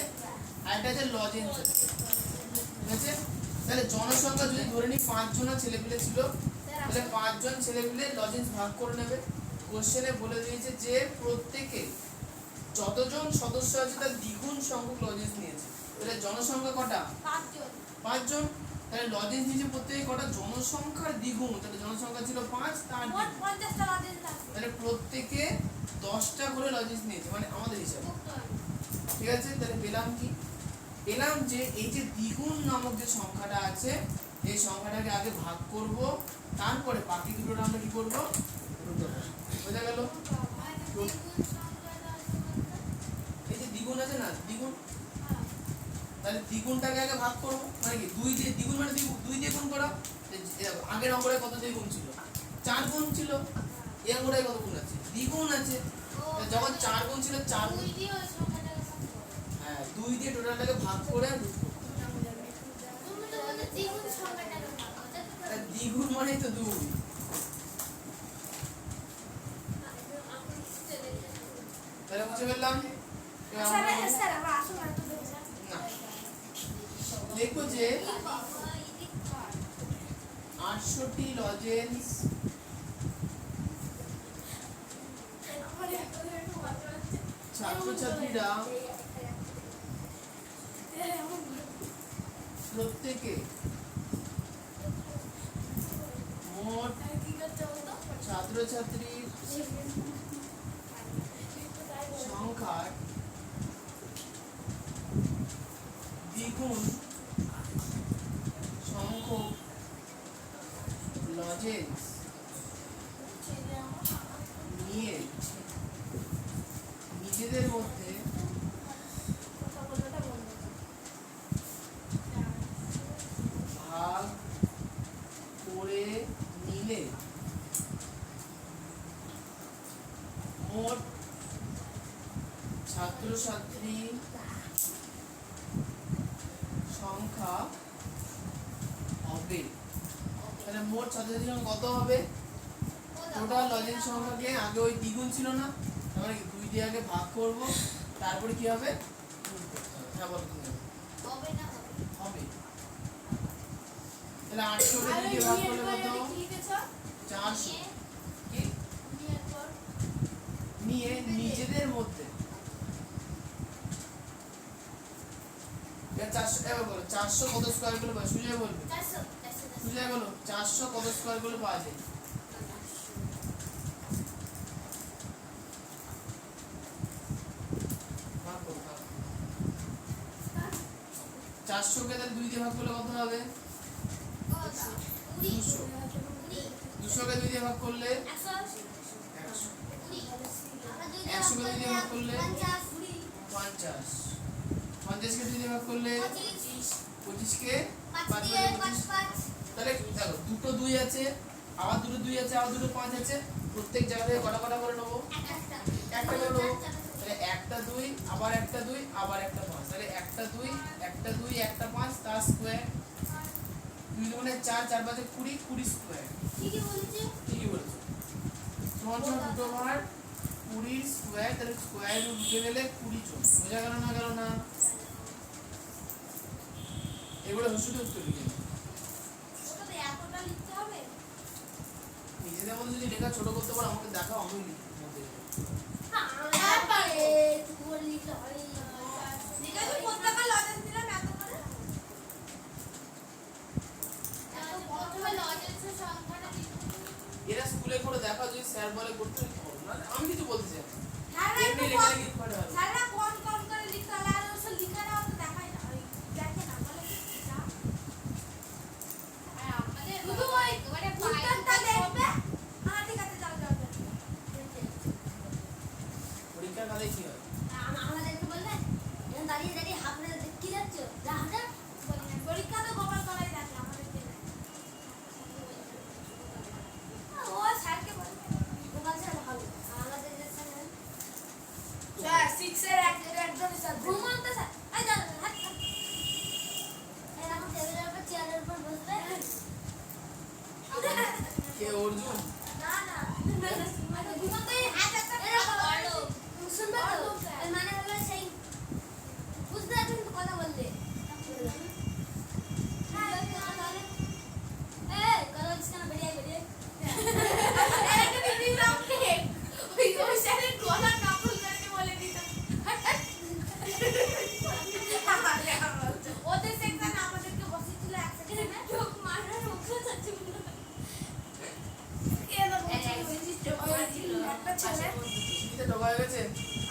আর একটা আছে লজেন্স আছে, ঠিক আছে? তাহলে জনসংখ্যা যদি ধরে নিই 5 জন ছেলেপিলে ছিল, তাহলে 5 জন ছেলেপিলে লজেন্স ভাগ করে নেবে। কোশ্চেনে বলে দিয়েছে যে প্রত্যেকে যতজন সদস্য আছে তার দ্বিগুণ সংখ্যক লজেন্স নিয়েছে। তাহলে জনসংখ্যা কটা? 5 জন। 5 জন। তাহলে লজেন্স নিয়েছে প্রত্যেকে কটা? জনসংখ্যার দ্বিগুণ। তাহলে জনসংখ্যা ছিল 5, তার মোট দ্বিগুণ। 50টা লজেন্স আছে। তাহলে প্রত্যেকে 10টা করে লজেন্স নিয়েছে, মানে আমাদের হিসাবে, ঠিক আছে? তাহলে পেলাম কি? পেলাম যে এই যে দ্বিগুণ নামক যে সংখ্যাটা আছে, এই সংখ্যাটাকে আগে ভাগ করব, তারপরে বাকি দুটোটা আমরা কি করব? বোঝা গেল? এই যে দ্বিগুণ আছে না, দ্বিগুণ তাহলে দ্বিগুণটাকে আগে ভাগ করব, মানে কি 2 দিয়ে দ্বিগুণ মানে 2 দিয়ে গুণ করা। আগের অঙ্কটায় কত দিয়ে গুণ ছিল? 4 গুণ ছিল। এই অঙ্কটায় কত গুণ আছে? দ্বিগুণ আছে। যখন 4 গুণ ছিল 4 গুণ, হ্যাঁ 2 দিয়ে টোটালটাকে ভাগ করে আর রুট করতে হবে। দ্বিগুণ মানেই তো 2। তাহলে বুঝে ফেললাম। না, দেখো যে 800টি লজেন্স ছাত্রছাত্রীরা প্রত্যেকে মোট ছাত্রছাত্রীর সংখ্যার দ্বিগুণ সংখ্যক লজেন্স নিয়ে নিজেদের মধ্যে ভাগ করে নিলে মোট ছাত্রছাত্রী সংখ্যা হবে। তাহলে মোট ছাত্রছাত্রী সংখ্যা কত হবে? টোটাল লজেন্স সংখ্যাকে আগে ওই দ্বিগুণ ছিল না, তার মানে 2 দিয়ে আগে ভাগ করব, তারপরে কি হবে? হ্যাঁ বলো তুমি। হবে। তাহলে 800 কে 2 দিয়ে ভাগ করলে কত? 400। কি? নিয়ে নিজেদের মধ্যে 400 এবার বলো 400 কত স্কয়ার করলে পাওয়া? সুজয় বলবে। সুজয় বলো 400 কত স্কয়ার করলে পাওয়া যায়? ভাগ করো, ভাগ। 400 কে তাহলে 2 দিয়ে ভাগ করলে কত হবে? 200। 200 কে 2 দিয়ে ভাগ করলে 100। 100 কে 2 দিয়ে ভাগ করলে 50। 50 কে 2 দিয়ে ভাগ করলে 25 কে 5 দিয়ে 25। তাহলে দেখো দুটো 2 আছে, আবার দুটো 2 আছে, আবার দুটো 5 আছে, প্রত্যেক জায়গা থেকে কটা কটা করে নেব? একটা করে নেব। তাহলে একটা 2 আবার একটা 2 আবার একটা 5, তাহলে একটা 2 একটা 2 একটা 5 তার স্কয়ার। 2 দুগুণে 4, 4 5 20, 20 স্কয়ার। ঠিকই বলেছো। সমান দুটো ভাগ 20 স্কয়ার, তাহলে স্কয়ার রুট উঠে গেলে 20 জন। বোঝা গেল না? গেল না? এগুলো শুধু উত্তর লিখে নাও। নিজেদের মধ্যে যদি লেখা ছোট করতে পারো আমাকে দেখাও, আমি লিখি। এরা স্কুলে করে দেখা যদি স্যার বলে করতে করো না, আমি কিছু বলতে চাই না। এমনি লেখা লিখে পারে ভালো। পরীক্ষার খাতায় কি হয়? পরীক্ষা তো গোপাল কলাই দেখে আমাদেরকে ও স্যারকে বলে গোপাল স্যার ভালো আমাদের যে স্যার 6 এর একজন স্যার ঘুমন্ত স্যার এই দাও হাত এরকম টেবিলের উপর চেয়ারের উপর বসবে কে অর্জুন? না না মানে ঘুমন্ত এই হাত একটা বড় শুনবে তো এর মানে হলো সেই বুঝতে পারছেন তো কথা বলতে চিঠিতে ঢোকা হয়ে গেছে?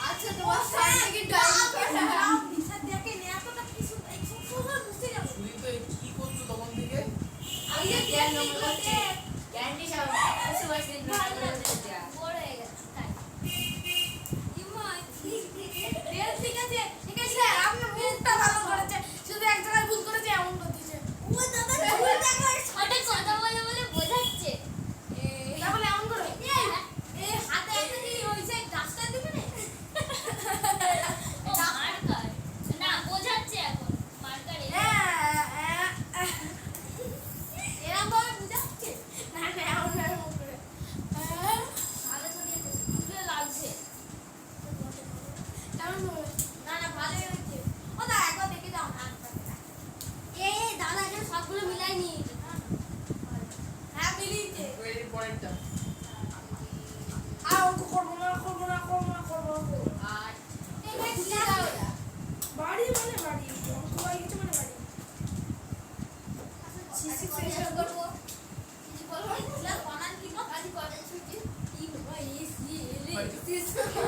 আচ্ছা তোমার স্যার কি ডায়রি স্যার দেখে নে এতটা কিছু এই সুন্দর বুঝতে যাবো সুদীপ তো কি করছো তখন থেকে? আমি যে জ্ঞান নম্বর করছি ক্যান্ডি সব কিছু আছে বড় হয়ে গেছে তাই ইমা রিয়েল ঠিক আছে স্যার আপনার মুখটা ভালো করেছে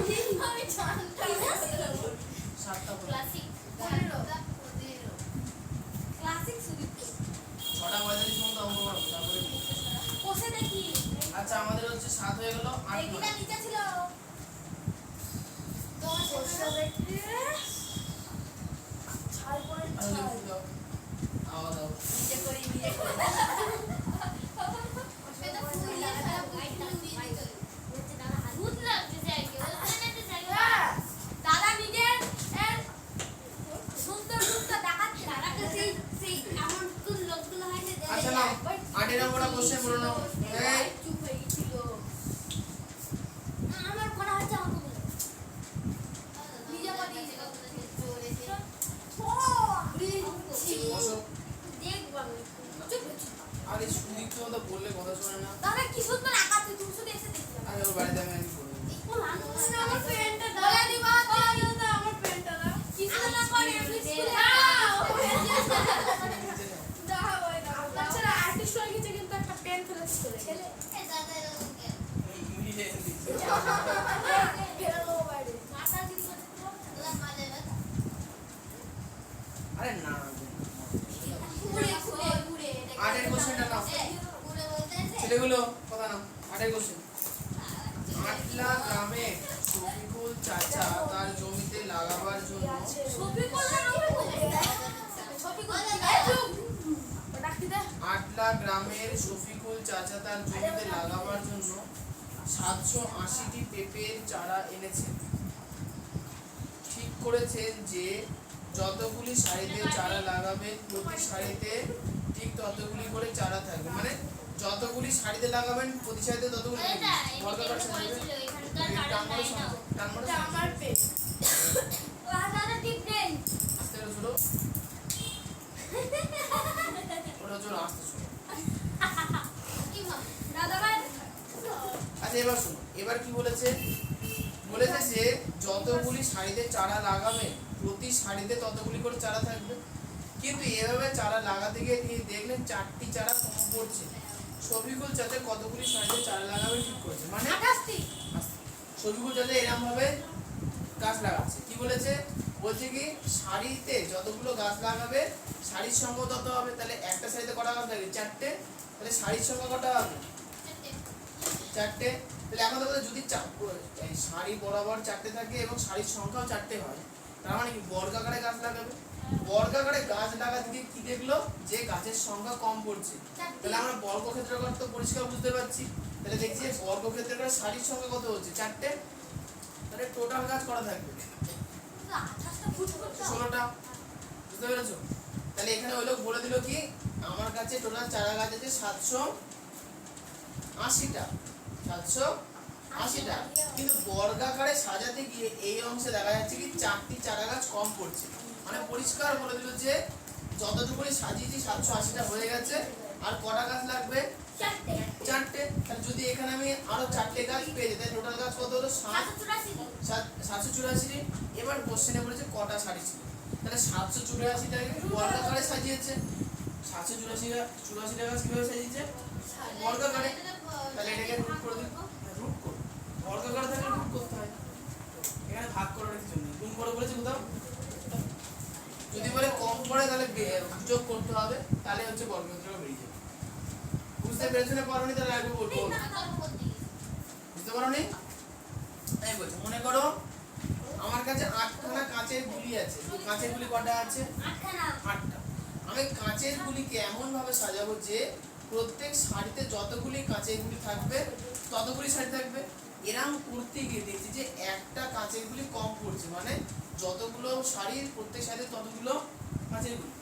আমি জানতাম না। 7টা করে। ক্লাসিক 15 ক্লাসিক সুদীপ্ত 6টা 45 পর্যন্ত অঙ্ক করো, তারপরে কোষে দেখি আচ্ছা আমাদের হচ্ছে 7 হয়ে গেল 8 এগুলা নিচে ছিল কোষে দেখি 6.6 আওয়াজ দাও। নিজে করি নিজে করি ভূত লাগছে জায়গা ওখানে তো জায়গা হ্যাঁ, দাদা নিজে সুন্দর সুন্দর দেখাচ্ছে তারাকে সেই এমন কোন লোকগুলো হয় যে আচ্ছা নাও 8 নম্বরটা কোশ্চেন বলো নাও। এই চুপ হয়ে গেছিল আমার করা হচ্ছে অঙ্কগুলো নিজে করি বসো। দেখবো আমি চুপ চুপ আরে সুদীপ তো বললে কথা শোনে না। দাদা কি সুন্দর আঁকাচ্ছে তুমি শুধু এসে দেখতে আরে ওর বাড়িতে আমি কি করব? আমার পেনটা দাও বলে দিবা দাদা আমার পেনটা দাও কিছু না করে স্কুলে দাও ওই দাও বাচ্চারা আর্টিস্ট হয়ে গেছে কিন্তু একটা পেন ফেলে চলে ছেলে এ দাদা এরকম কেন ইংলিশে দিচ্ছে। ফেলে দেবো বাইরে মাথা দিদি করতে তোরা মাঝে না আরে না ঘুরে ঘুরে ঘুরে 8 এর কোশ্চেনটা নাও। পুরো বলতে আছে ছেলেগুলো কথা নাও। 8 এর কোশ্চেন। আটলা গ্রামে শফিকুল চাচা তার জমিতে লাগাবার জন্য ছবি করলে হবে ছবি করলে ওটা কি দে আটলা গ্রামের শফিকুল চাচা তার জমিতে লাগাবার জন্য 780টি পেঁপের চারা এনেছেন। ঠিক করেছেন যে যতগুলি সারিতে চারা লাগাবেন প্রতি সারিতে ঠিক ততগুলি করে চারা থাকবে, মানে যতগুলি সারিতে লাগাবেন প্রতি সারিতে ততগুলি এটা বর্গাকার এটা সাজাবে। বলেছিল এখানকার কারণ নাই না এটা আমার পেন ও দাদা টিপ দেন আস্তে করে ছোড়ো, ওটা ছোড়ো আস্তে ছোড়ো। কি মা দাদা ভাই আচ্ছা এবার শোনো, এবার কি বলেছে? বলেছে যে যতগুলি সারিতে চারা লাগাবে প্রতি সারিতে ততগুলি করে চারা থাকবে, কিন্তু এভাবে চারা লাগাতে গিয়ে তিনি দেখলেন 4টি চারা কম পড়ছে। শফিকুল চাচা কতগুলি সারিতে চারা লাগাবে ঠিক করেছে, মানে 28টি শফিকুল চাচা এরকম ভাবে গাছ লাগাচ্ছে। কি বলেছে? বলছে কি সারিতে যতগুলো গাছ লাগাবে সারির সংখ্যা তত হবে। তাহলে একটা সারিতে কটা গাছ লাগবে? 4টে। তাহলে সারির সংখ্যা কটা হবে? 4টে। তাহলে এখন দেখো যদি এই সারি বরাবর 4টে থাকে এবং সারির সংখ্যাও 4টে হয়, তার মানে কি বর্গাকারে গাছ লাগাবে। বর্গাকারে গাছ লাগাতে গিয়ে কি দেখলো? যে গাছের সংখ্যা কম পড়ছে। তাহলে আমরা বর্গক্ষেত্রাকার তো পরিষ্কার বুঝতে পারছি। তাহলে দেখছি বর্গক্ষেত্রাকার সারির সংখ্যা কত হচ্ছে? 4টে। তাহলে টোটাল গাছ কটা থাকবে? 28টা ফুট করতে 16টা। বুঝতে পেরেছো? তাহলে এখানে ওই লোক বলে দিল কি আমার কাছে টোটাল চারা গাছ আছে 780টা। 780টা, কিন্তু বর্গাকারে সাজাতে গিয়ে এই অংশে দেখা যাচ্ছে কি 4টি চারা গাছ কম পড়ছে। মানে পরিষ্কার বলে দিল যে যতটুকুনি সাজিয়েছি 780টা হয়ে গেছে, আর কটা গাছ লাগবে? 4টে। তাহলে যদি এখানে আমি আরো 4টে গাছ পেয়ে যাই, টোটাল গাছ কত হলো? 784। এবার কোশ্চেনে বলেছে কটা সারি ছিল। তাহলে 784টাকে বর্গাকারে সাজিয়েছে। 784টা গাছ কিভাবে সাজিয়েছে? বর্গাকারে। তাহলে এটাকে রুট করে দিই। রুট করো। বর্গাকারে থাকলে রুট করতে হয়। এখানে ভাগ করার কিছু নেই। গুণ করে বলেছে কোথাও? যদি বলে কম পড়ে তাহলে যোগ করতে হবে, তাহলে হচ্ছে বর্গক্ষেত্রটা বেরিয়ে যাবে। বুঝতে পেরেছো না পারোনি? তাহলে আগে বলবো। বুঝতে পারোনি? আমি বলছি মনে করো আমার কাছে 8খানা কাঁচের গুলি আছে। কাঁচের গুলি কটা আছে? 8টা। আমি কাঁচের গুলিকে এমন ভাবে সাজাবো যে প্রত্যেক সারিতে যতগুলি কাঁচের গুলি থাকবে ততগুলি সারি থাকবে। এরকম করতে গিয়ে দেখছি যে একটা কাঁচের গুলি কম পড়ছে, মানে যতগুলো সারির প্রত্যেক সারিতে ততগুলো কাঁচের গুলি।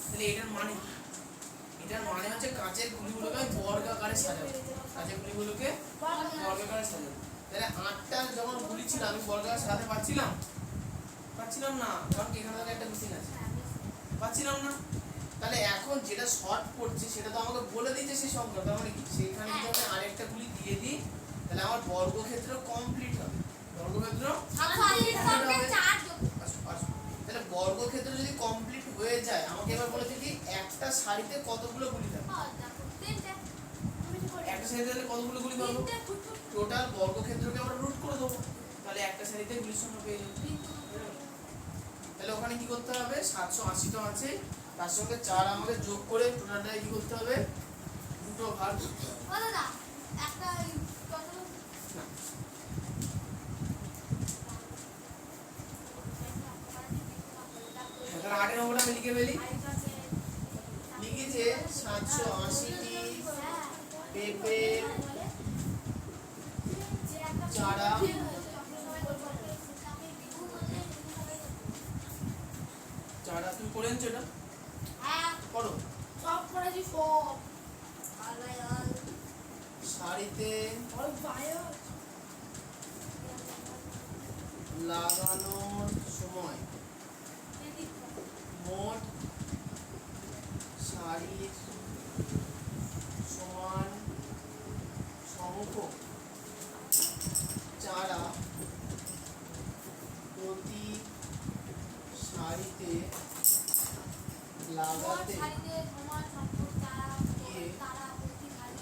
তাহলে এটার মানে কি? এটার মানে হচ্ছে কাঁচের গুলিগুলোকে আমি বর্গাকারে সাজাবো। কাঁচের গুলিগুলোকে বর্গাকারে সাজাবো। তাহলে 8টা যখন গুলি ছিল আমি বর্গাকারে সাজাতে পারছিলাম না, কারণ কি এখানে একটা মিসিং আছে, পাচ্ছিলাম না। তাহলে এখন যেটা শর্ট পড়ছে সেটা তো আমাকে বলে দিয়েছে সেই সংখ্যা, তার মানে কি সেখানে যদি আমি আরেকটা গুলি দিয়ে দিই তাহলে আমার বর্গক্ষেত্র কমপ্লিট হবে। বর্গক্ষেত্র তাহলে বর্গক্ষেত্র যদি কমপ্লিট হয়ে যায় আমাকে এবার বলেছে কি একটা সারিতে কতগুলো গুলি থাকবে। একটা সারিতে তাহলে কতগুলো গুলি পাবো? টোটাল বর্গক্ষেত্রকে আমরা রুট করে দেবো। তাহলে একটা সারিতে গুলির সংখ্যা পেয়ে যাবে। তাহলে ওখানে কি করতে হবে 780 তো আছে তার সঙ্গে 4 আমাকে যোগ করে টোটালটা কি করতে হবে দুটো ভাগ করতে হবে। ও দাদা একটা কত না, তাহলে 8 নম্বরটা আমি লিখে ফেলি। লিখেছে 780টি পেঁপে চারা চারা তুমি করে নিচ্ছ এটা হ্যাঁ করো। সব করেছি সব সারিতে ওই বায়ো লাগানোর সময় মোট সারির সমান সংখ্যক চারা প্রতি সারিতে লাগাতে শাড়িতে সমান সম্পর্ক গিয়ে তারা প্রতি শাড়ি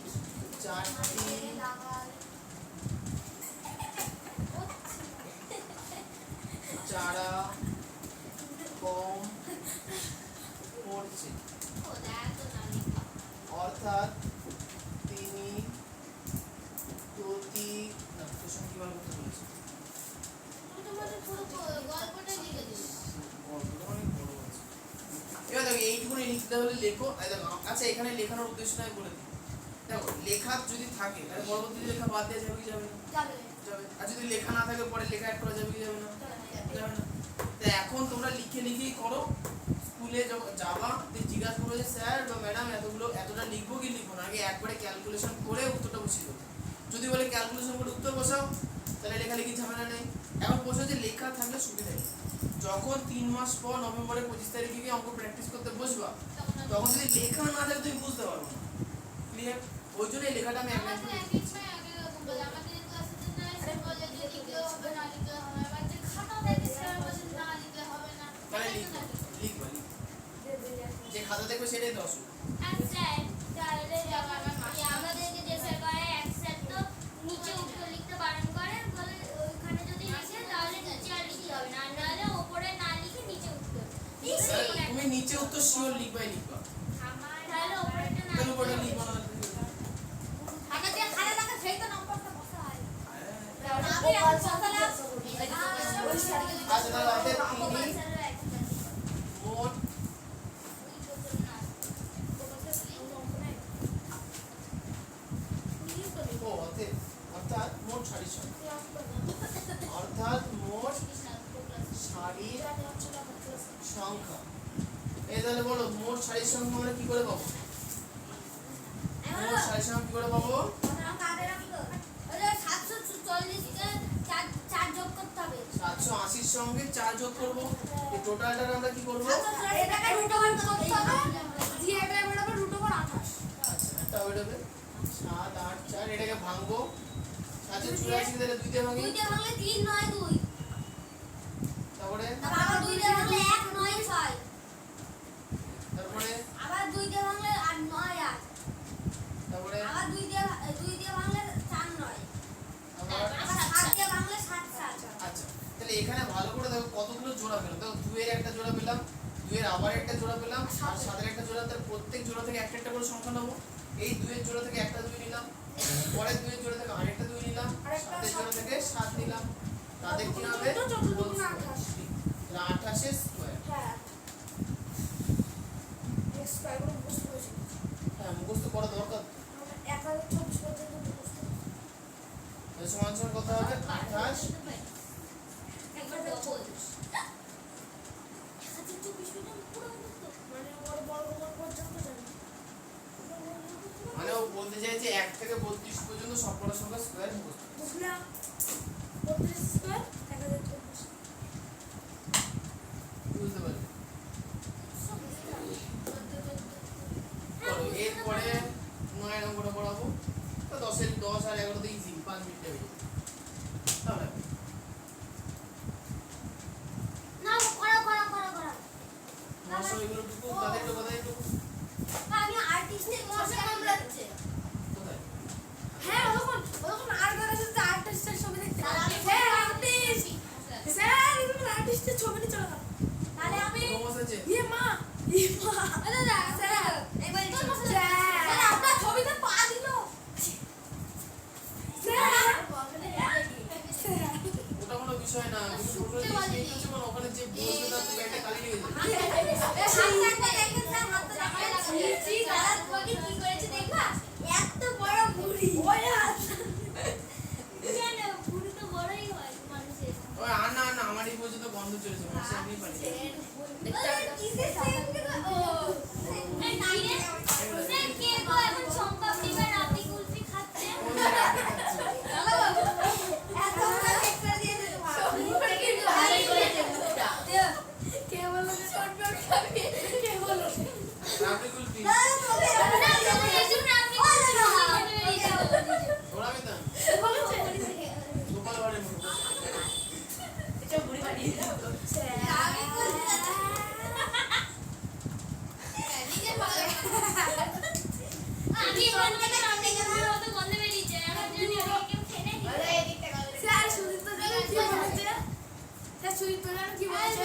4টি লাগাল চারা কম পড়ছে, অর্থাৎ তিনি প্রতি না প্রশ্ন কি বার করতে বলেছে গল্পটা লিখে দিস গল্পটা অনেক বড় আছে। এবার দেখো এইটুকুনি লিখতে হলে লেখো। এই দেখো আচ্ছা এখানে লেখানোর উদ্দেশ্যটা আমি বলে দিই। দেখো লেখা যদি থাকে তাহলে পরবর্তী লেখা বাদ দেওয়া যাবে কি যাবে না? যাবে যাবে। আর যদি লেখা না থাকে পরে লেখা অ্যাড করা যাবে কি যাবে না? যাবে না। তো এখন তোমরা লিখে লিখেই করো। স্কুলে যখন যাবা তুই জিজ্ঞাসা করো যে স্যার বা ম্যাডাম এতটা লিখবো কি লিখবো না, আগে একবারে ক্যালকুলেশন করে উত্তরটা বসিয়ে দেবো। যদি বলে ক্যালকুলেশন করে উত্তর বসাও তাহলে লেখালেখি ঝামেলা নেই। এখন বসে যে লেখা থাকলে সুবিধা নেই। যখন 3 মাস পর নভেম্বরের 25 তারিখে গিয়ে অঙ্ক প্র্যাকটিস করতে বসবা তখন যদি লেখা না থাকে তুমি বুঝতে পারবো না। ক্লিয়ার? ওই জন্য এই লেখাটা আমি আমাদের একই ইচ্ছা আগে বলে আমাদের ক্লাসে না এসে বলে যে লিখতে হবে না লিখতে হবে আবার যে খাতা দেখে স্যার বলে না লিখতে হবে না তাহলে লিখবা যে খাতা দেখবে সেটাই দশ। আচ্ছা তাহলে আমাদেরকে যে স্যার করে এক স্যার তো নিচে উত্তর লিখতে বারণ করে বলে ওইখানে যদি লিখে তাহলে নিচে আর লিখতে হবে না নাহলে উপরে না লিখে নিচে উত্তর তুমি নিচে উত্তর শিওর লিখবাই লিখবা, তাহলে উপরেটা না তাহলে উপরটা লিখবা না। খাতা দিয়ে খাতা দেখা সেই তো নম্বরটা বসা হয় আমি এখন সকালে আচ্ছা তাহলে অতএব তিনি মোট অর্থাৎ মোট শাড়ির সংখ্যা অর্থাৎ মোট শাড়ির সংখ্যা। এই তাহলে বলো মোট শাড়ির সংখ্যা আমরা কি করে পাবো? মোট শাড়ির সংখ্যা কি করে পাবো? 780 সঙ্গে 4 যোগ করব। এই টোটালটা আমরা কি করব? আচ্ছা একটা হয়ে যাবে 7 8 4 এটাকে ভাঙবো 784 তাহলে 2 দিয়ে ভাঙি তারপরে তারপরে আবার 2 দিয়ে ভাঙলে 8 9 8 তারপরে আবার 2 দিয়ে ভাঙলে 4 9 আবার আবার 7 দিয়ে ভাঙলে 7 7 আচ্ছা তাহলে এখানে ভালো করে দেখো কতগুলো জোড়া পেলাম। দেখো 2 এর একটা জোড়া পেলাম, 2 এর আবার একটা জোড়া পেলাম, আর 7 এর একটা জোড়া। তার প্রত্যেক জোড়া থেকে একটা একটা করে সংখ্যা নেব। এই 2 এর জোড়া থেকে একটা 2 নিলাম, পরের 2 এর জোড়া থেকে আরেকটা 2 নিলাম, 7 এর জোড়া থেকে 7 নিলাম। তাদের কি হবে? 28 এর স্কয়ার। হ্যাঁ এক্সট্রা করে মুখস্থ করেছি হ্যাঁ মুখস্থ করা দরকার। 1024 পর্যন্ত মুখস্থ তাহলে সমান সমান কত হবে? 28 একবার ডবল 1024 পর্যন্ত পুরো মুখস্থ মানে ওর বর্গমূল পর্যন্ত জানি মানে ও বলতে চাইছে 1 থেকে 32 পর্যন্ত সবকটা সংখ্যা স্কয়ার মুখস্থ। বুঝলাম 32 স্কয়ার 1024 বুঝতে পারলে? চলো এরপরে 9 নম্বরটা পড়াবো। তো 10 এর 10 আর 11 তে ইজি 5 মিনিটে হয়ে যাবে। তাহলে ছোট জিনিস নিয়ে কিছু মানে ওখানে যে বসবে তার তো একটা কালি লেগে যাবে। এত বড় বুড়ি কেন বুড়ি তো বড়ই হয় মানুষের ওই আর না আমার এই পর্যন্ত গন্ধ চলেছে মাসে আমি পারি এই নাইরে সে কে গো এখন সম্পাপড়ি বা রাবড়ি কুলফি খাচ্ছে রাবড়ি কুলফি ওরা আমি তো গোপাল বাড়ির মতো আমি এখন থেকে রাবড়ি কুলফির মতো গন্ধ বেরিয়েছে এখন যদি ওকে কেউ খেয়ে নেয় কি বলছে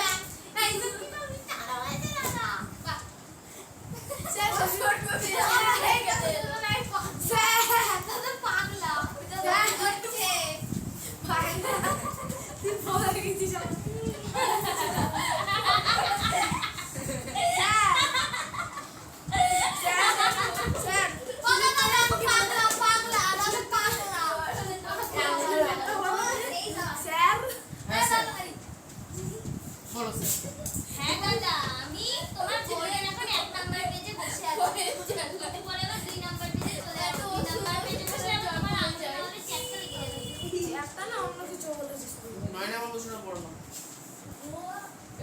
বলো স্যার হ্যাঁ দাদা আমি তোমার বোর্ডের এখন 1 নাম্বার পেজে বসে আছি একটু পরে আবার 2 নাম্বার পেজে চলে আসবো 2 নাম্বার পেজে বসে আমি তোমার আনসার আমাদের চেকটা লিখে দেবো 9 নাম্বার প্রশ্নটা পড়ো না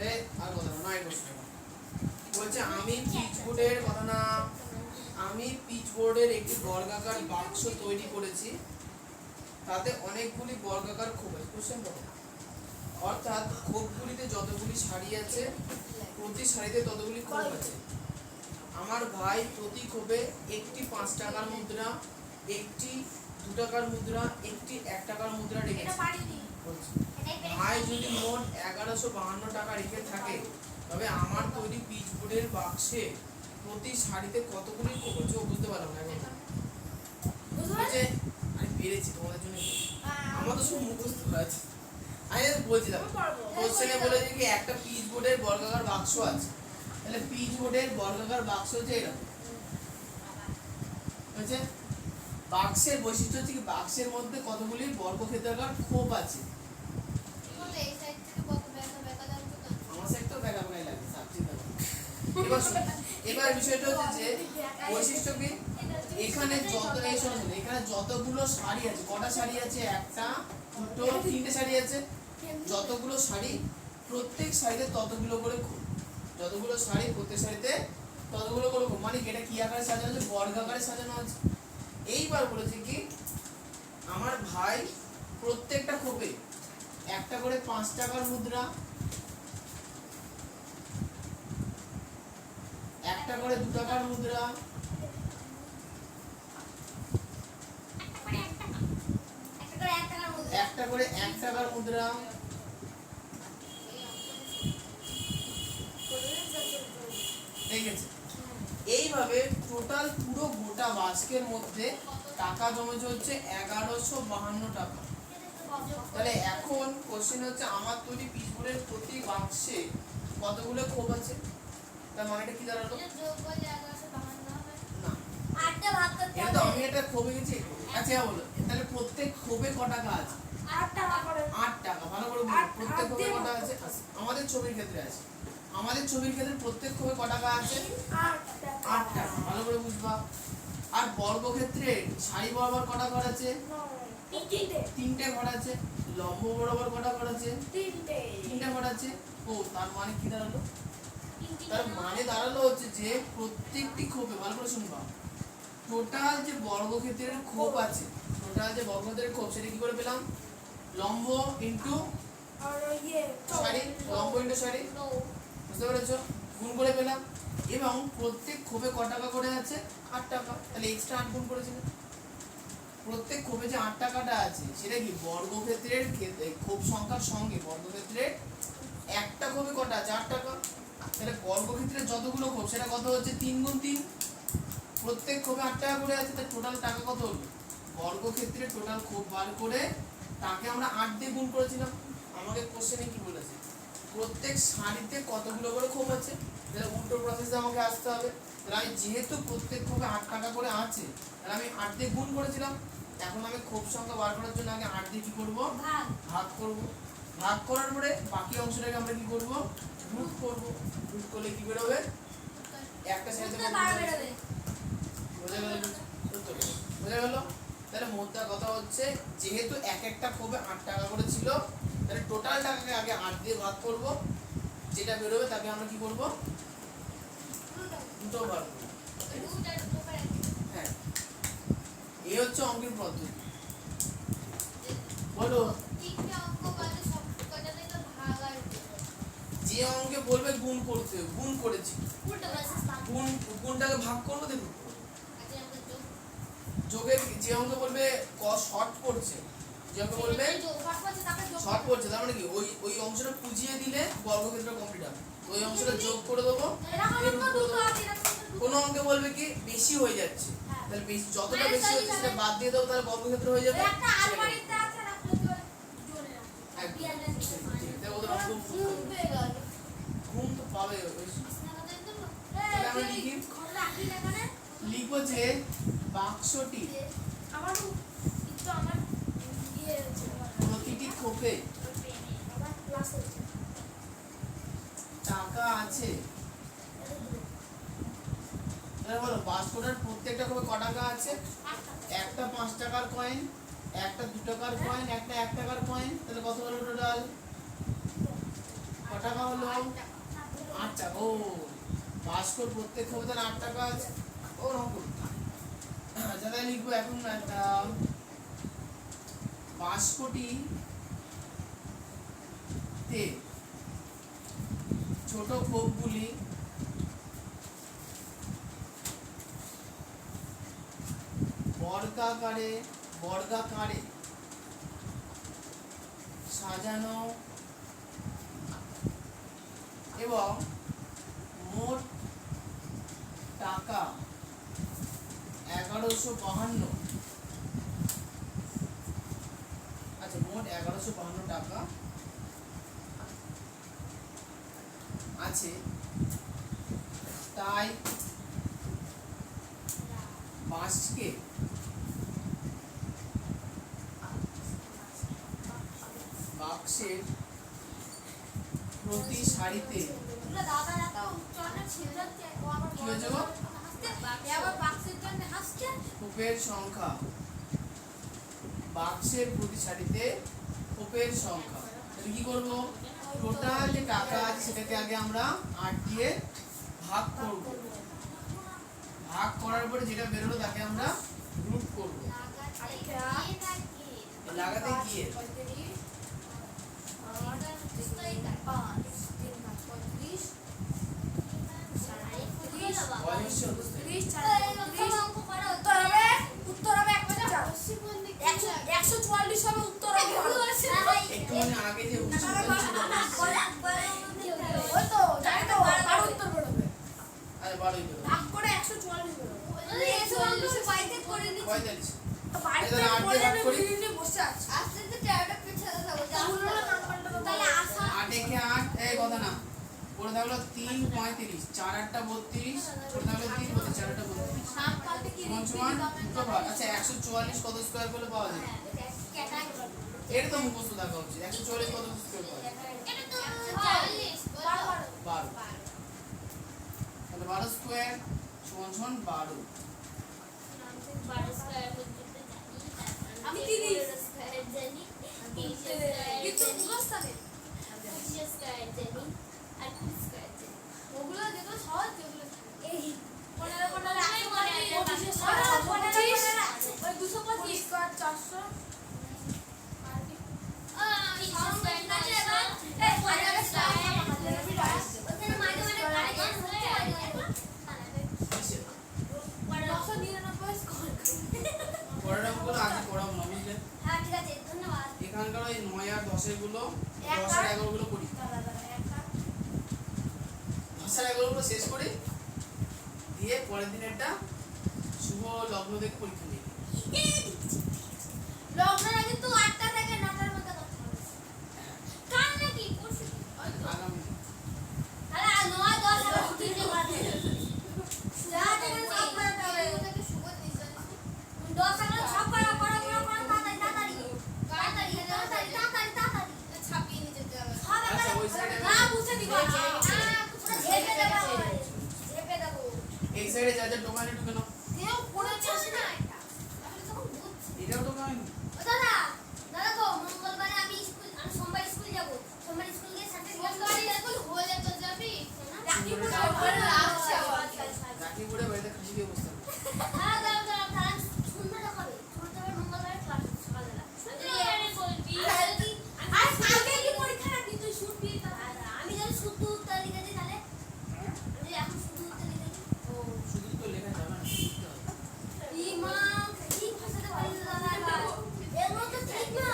এই আর কথা না 9 প্রশ্ন বলছে আমি পিচবোর্ডের কথা না আমি পিচবোর্ডের একটি বর্গাকার বাক্স তৈরি করেছি তাতে অনেকগুলি বর্গাকার খোপ আছে কোশ্চেন বলো অর্থাৎ খোপগুলিতে যতগুলি সারি আছে প্রতি সারিতে ততগুলি খোপ আছে আমার ভাই প্রতি খোপে একটি 5 টাকার মুদ্রা একটি 2 টাকার মুদ্রা একটি 1 টাকার মুদ্রা রেখেছে বলছে, ভাই যদি মোট 1152 টাকা রেখে থাকে তবে আমার তৈরি পিচবোর্ডের বাক্সে প্রতি সারিতে কতগুলি খোপ আছে ও বুঝতে পারলাম না এখন বলছে আমি পেরেছি তোমাদের জন্য আমার তো সব মুখস্থ আছে আমি বলছিলাম কোশ্চেনে বলেছে কি একটা পিচবোর্ডের বর্গাকার বাক্স আছে তাহলে পিচবোর্ডের বর্গাকার বাক্স হচ্ছে এরকম বুঝছে বাক্সের বৈশিষ্ট্য হচ্ছে কি বাক্সের মধ্যে কতগুলি বর্গক্ষেত্রাকার খোপ আছে আমার সাথে তো দেখা ভাই লাগে সাবজেক্ট এবার শোনো, এবার বিষয়টা হচ্ছে যে বৈশিষ্ট্য কি এখানে যত এই শোনো এখানে যতগুলো সারি আছে কটা সারি আছে একটা দুটো তিনটে সারি আছে যতগুলো সারি প্রত্যেক সারিতে ততগুলো করে খোপ যতগুলো সারি প্রত্যেক সারিতে ততগুলো করে খোপ মানে এটা কি আকারে সাজানো আছে বর্গাকারে সাজানো আছে এইবার বলেছে কি আমার ভাই প্রত্যেকটা খোপে একটা করে 5 টাকার মুদ্রা একটা করে 2 টাকার মুদ্রা একটা করে 1 টাকার মুদ্রা ঠিক আছে এইভাবে টোটাল পুরো গোটা বাস্কের মধ্যে টাকা জমেছে হচ্ছে 1152 টাকা তাহলে এখন কোশ্চেন হচ্ছে আমার তৈরি পিচবোর্ডের প্রতি বাক্সে কতগুলো খোপ আছে তার মানেটা কি দাঁড়ালো না এটা তো আমি এটা খোপে গেছি আচ্ছা বলো তাহলে প্রত্যেক খোপে ক টাকা আছে 8 টাকা ভালো করে বলো প্রত্যেক খোপে ক টাকা আছে আমাদের ছবির ক্ষেত্রে আছে আমাদের ছবির ক্ষেত্রে প্রত্যেক খোপে ক টাকা আছে 8 টাকা ভালো করে বুঝবা আর বর্গক্ষেত্রে সারি বরাবর ক টাকা আছে তিনটে ঘর আছে লম্ব বরাবর কটা ঘর আছে তিনটে ঘর আছে ও তার মানে কি দাঁড়ালো তার মানে দাঁড়ালো হচ্ছে যে প্রত্যেকটি খোপে ভালো করে শুনবা টোটাল যে বর্গক্ষেত্রের খোপ আছে টোটাল যে বর্গক্ষেত্রের খোপ সেটা কি করে পেলাম লম্ব ইনটু সারি লম্ব ইনটু সারি বুঝতে পেরেছো গুণ করে পেলাম এবং প্রত্যেক খোপে ক টাকা করে আছে 8 টাকা তাহলে এক্সট্রা 8 গুণ করেছিল প্রত্যেক খোপে যে 8 টাকাটা আছে সেটা কি বর্গক্ষেত্রের খোপ সংখ্যার সঙ্গে বর্গক্ষেত্রের একটা খোপে কটা আছে 8 টাকা তাহলে বর্গক্ষেত্রের যতগুলো খোপ সেটা কত হচ্ছে 3 গুণ 3 প্রত্যেক খোপে 8 টাকা করে আছে তাহলে টোটাল টাকা কত হলো বর্গক্ষেত্রের টোটাল খোপ বার করে তাকে আমরা 8 দিয়ে গুণ করেছিলাম আমাকে কোশ্চেনে কি বলেছে প্রত্যেক সারিতে কতগুলো করে খোপ আছে, তাহলে উল্টো প্রসেসে আমাকে আসতে হবে। তাহলে আমি যেহেতু প্রত্যেক খোপে 8 টাকা করে আছে, তাহলে আমি 8 দিয়ে গুণ করেছিলাম। এখন আমি খোপ সংখ্যা বার করার জন্য আগে 8 দিয়ে কি করব, ভাগ করব। ভাগ করার পরে বাকি অংশটাকে আমরা কি করব, রুট করব। রুট করলে কি বের হবে, একটা সারিতে কত বেরোবে, বোঝা গেল? বোঝা গেল? তাহলে মোদ্দা কথা হচ্ছে যেহেতু এক একটা খোপে 8 টাকা করে ছিল, তাহলে টোটাল টাকাকে আগে 8 দিয়ে ভাগ করব, যেটা বেরোবে তাকে আমরা কি করব, দুটো ভাগ করব। হ্যাঁ, এই হচ্ছে অঙ্কের পদ্ধতি। বলো, যে অঙ্কে বলবে গুণ করতে, গুণ করেছি, গুণটাকে ভাগ করবো, দেখুন যোগের যে অঙ্কে বলবে শর্ট পড়ছে, যে অঙ্কে বলবে শর্ট পড়ছে, তার মানে কি ওই অংশটা পুজিয়ে দিলে বর্গক্ষেত্র কমপ্লিট হবে। ওই অংশটা যোগ করে দেবো। কোন অঙ্কে বলবে কি বেশি হয়ে যাচ্ছে, তাহলে বেশি, যতটা বেশি হচ্ছে সেটা বাদ দিয়ে দাও, তাহলে বর্গক্ষেত্র হয়ে যাবে। ঘুম তো পাবে। আমরা লিখবো যে বাক্সটি প্রতিটি খোপে টাকা আছে। বলো বাক্সটার প্রত্যেকটা খোপে ক টাকা আছে, একটা 5 টাকার কয়েন, একটা 2 টাকার কয়েন, একটা 1 টাকার কয়েন, তাহলে কত হলো টোটাল, ক টাকা হলো, 8 টাকা। ও বাক্সর প্রত্যেক খোপে তাহলে 8 টাকা আছে। ও রকম যারা লিখবো এখন একটা বাক্সটি তে ছোট খোপগুলি বর্গাকারে সাজানো এবং মোট টাকা 1152। আচ্ছা, মোট 1152 টাকা আছে, তাই বাক্সের প্রতি সারিতে খোপের সংখ্যা, বাক্সের প্রতি সারিতে খোপের সংখ্যা, তাহলে কি করব, টোটাল যে টাকা আছে সেটাকে আগে আমরা 8 দিয়ে ভাগ করব। ভাগ করার পরে যেটা বেরোলো তাকে আমরা রুট করব। লাগাতে গিয়ে একটুখানি আগে যে কথা না পড়ে থাকলো 3 35 4 8 32 পড়ে থাকলো 3 4 8 32 সমান দুটো ভাগ। আচ্ছা 144 কত স্কয়ার করলে পাওয়া যায়, এর তো মুখস্থ থাকা উচিত। 144 কত স্কয়ার পাওয়া যায়, এটা তো 12। তাহলে 12 স্কয়ার সমান 12। আমি 30 স্কয়ার জানি, 30 কিন্তু মুখস্থ নেই। স্কয়ার জানি আর 30 স্কয়ার জানি। ওগুলো যেগুলো সহজ, যেগুলো এই 15 ওই 225 স্কয়ার 400 এখানকার ওই 9 আর 10 এর গুলো, 10 আর 11 গুলো করি, 10 আর 11 গুলো শেষ করি, দিয়ে পরের দিন একটা শুভ লগ্ন দেখে পরীক্ষা নিই। লগ্নটা কিন্তু 8টা থেকে 9টার মধ্যে করতে হবে। সাইডে না বুঝতে দিবা না পুরো ঝেপে দেবো ঝেপে দেবো এই সাইডে যা যা দোকানে ঢুকে নাও কেউ পড়ে চলে না এটা আমি তখন বুঝছি এটাও দোকান ও দাদা দাদা গো মঙ্গলবারে আমি সোমবার স্কুল যাব সোমবার স্কুল গিয়ে সাথে মঙ্গলবারে স্কুল হলে তো যাবি রাখি পুরো ওপরে রাখছে রাখি পড়ে বাড়িতে খুশি দিয়ে বসতে হবে। হ্যাঁ দাও দাও তারা শুনবে না কবে শুনতে হবে মঙ্গলবারে ক্লাস সকালবেলা শুক্রবারে বলবি আর কালকে কি পরীক্ষা নাকি তুই শুনবি আমি যদি শুদ্ধ উত্তর লিখেছি তাহলে আমি এখন শুদ্ধ উত্তর লিখেছি ও শুধু তো লেখা যাবে না লিখতে হবে। ইমাম কি ভাষাতে পারি না দাদা এর মধ্যে ঠিক না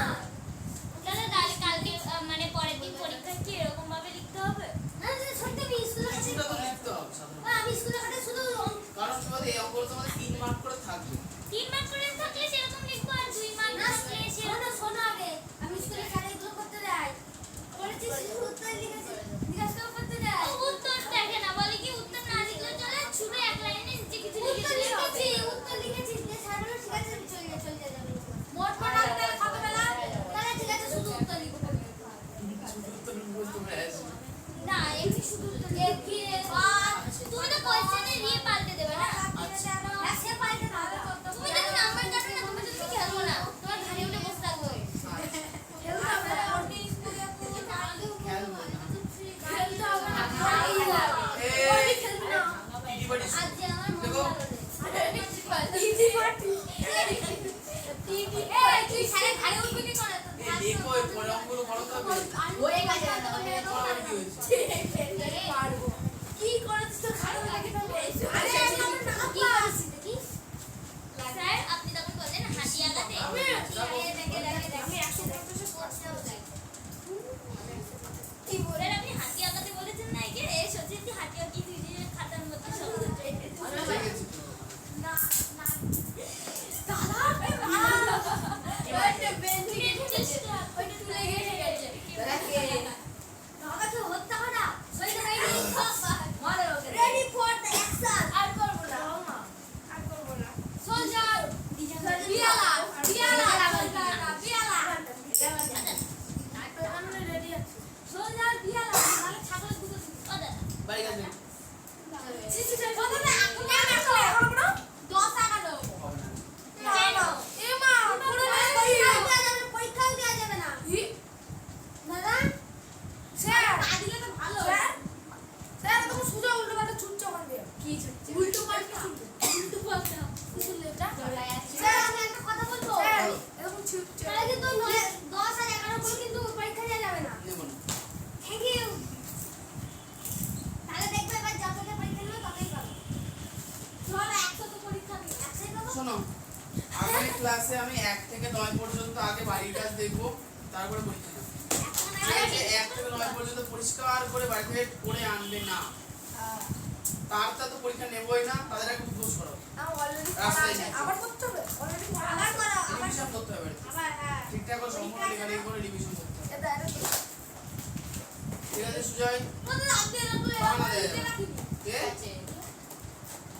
তাহলে কালকে মানে পরের দিন পরীক্ষা কি এরকম ভাবে লিখতে হবে? না যে সত্যি আমি স্কুলে খাতে কিছুটা তো লিখতে হবে সাধারণত। আমি স্কুলে খাতে শুধু কারণ তোমাদের এই অঙ্কগুলো তোমাদের 3 মার্ক করে থাকবে 3 মার্ক করে থাকলে সেরকম লিখবো আর 2 মার্ক না থাকলে সেরকম শোনো শোনো আগে আমি স্কুলে খাতে এগুলো করতে দেয় বলেছি শুধু উত্তর লিখেছি জিজ্ঞাসা করতে দেয় উত্তর দেখে না বলে কি উত্তর না লিখলে চলে ছুড়ে এক লাইনে নিচে কিছু লিখে উত্তর লিখেছি যে স্যার বলে ঠিক আছে চলে যাবে মোট কথা তাহলে কত বেলা তাহলে ঠিক আছে শুধু উত্তর লিখবো শুধু তো মুখস্থ হয়ে আছে। না এমনি শুধু উত্তর লিখে তুমি তো কোশ্চেনে নিয়ে পাল্টে দেবে না হ্যাঁ সে পাল্টে না তুমি যদি নাম্বার কাটো না তুমি যদি খেলবো না তোমার ঘাড়ে উঠে বসে থাকবো ইডিবাড়ি আজ যে আমার মন দেখো। ভালো নেই তুই স্যারের ঘাড়ে উঠবি কি করে এই দেখো এই পরে অঙ্কগুলো বড় থাকবে ওই কাজে তোমার কি হয়েছে পারবো কি করেছিস তোর ঘাড়ে লাগে তো আরে আমি না কি করেছিস দেখি স্যার আপনি তখন বললেন হাতি আগাতে দেখে আমি একসাথে করতেও যাই কি বলেন আপনি হাতি আগাতে বলেছেন না একে এই সত্যি হাতি আঁকি নিজের খাতার মধ্যে সব ঠিক আছে না না দাদা ওইটা বেঞ্চি ওইটা তুলে গেছে দাদা তো হত্যা করা ওইটা রেডি মারো রেডি ফর দ্য অ্যাকশন আর করব না আর করব না সোলজার বিয়ালা আমরা রেডি আছি সোলজার বিয়ালা মানে ছাগলের দুটো বাড়ি গেছে সিসি স্যার বলো না এখন না 10 টাকা দাও হবে না কেন? এমা পুরো পরীক্ষা দেওয়া যাবে না দাদা স্যার আদিলে তো ভালো স্যার স্যার তুমি সুজা উল্টো পাল্টা ছুটছো ওখান দিয়ে কি ছুটছো উল্টো পাল্টা কি শুনলে এটা স্যার আমি একটা কথা বলবো স্যার, এরকম ছুটছো তাহলে কিন্তু 10 আর 11 করে কিন্তু পরীক্ষা দেওয়া যাবে না নেব না থ্যাংক ইউ তাহলে দেখবে এবার যতটা পরীক্ষা নেবে ততই পাবে চল 100 তো পরীক্ষা দিই 100 পাবো শোনো আগামী ক্লাসে আমি 1 থেকে 9 পর্যন্ত আগে বাড়ির কাজ দেখবো তারপরে পরীক্ষা নেব ঠিক আছে 1 থেকে 9 পর্যন্ত পরিষ্কার করে বাড়ি থেকে পড়ে আনবে না তারটা তো পরীক্ষা নেবই না তাদের একটু দোষ করো রাস্তায় যাচ্ছি। আবার করতে হবে অলরেডি আবার করো আবার রিভিশন করতে হবে বাড়িতে। আবার হ্যাঁ ঠিকঠাক করে সম্পূর্ণ লেখালেখি করে রিভিশন করতে হবে এটা ঠিক আছে সুজয় বন্ধু আপনি এরকম বাংলা দেয় লিখে না। রাখিনি কে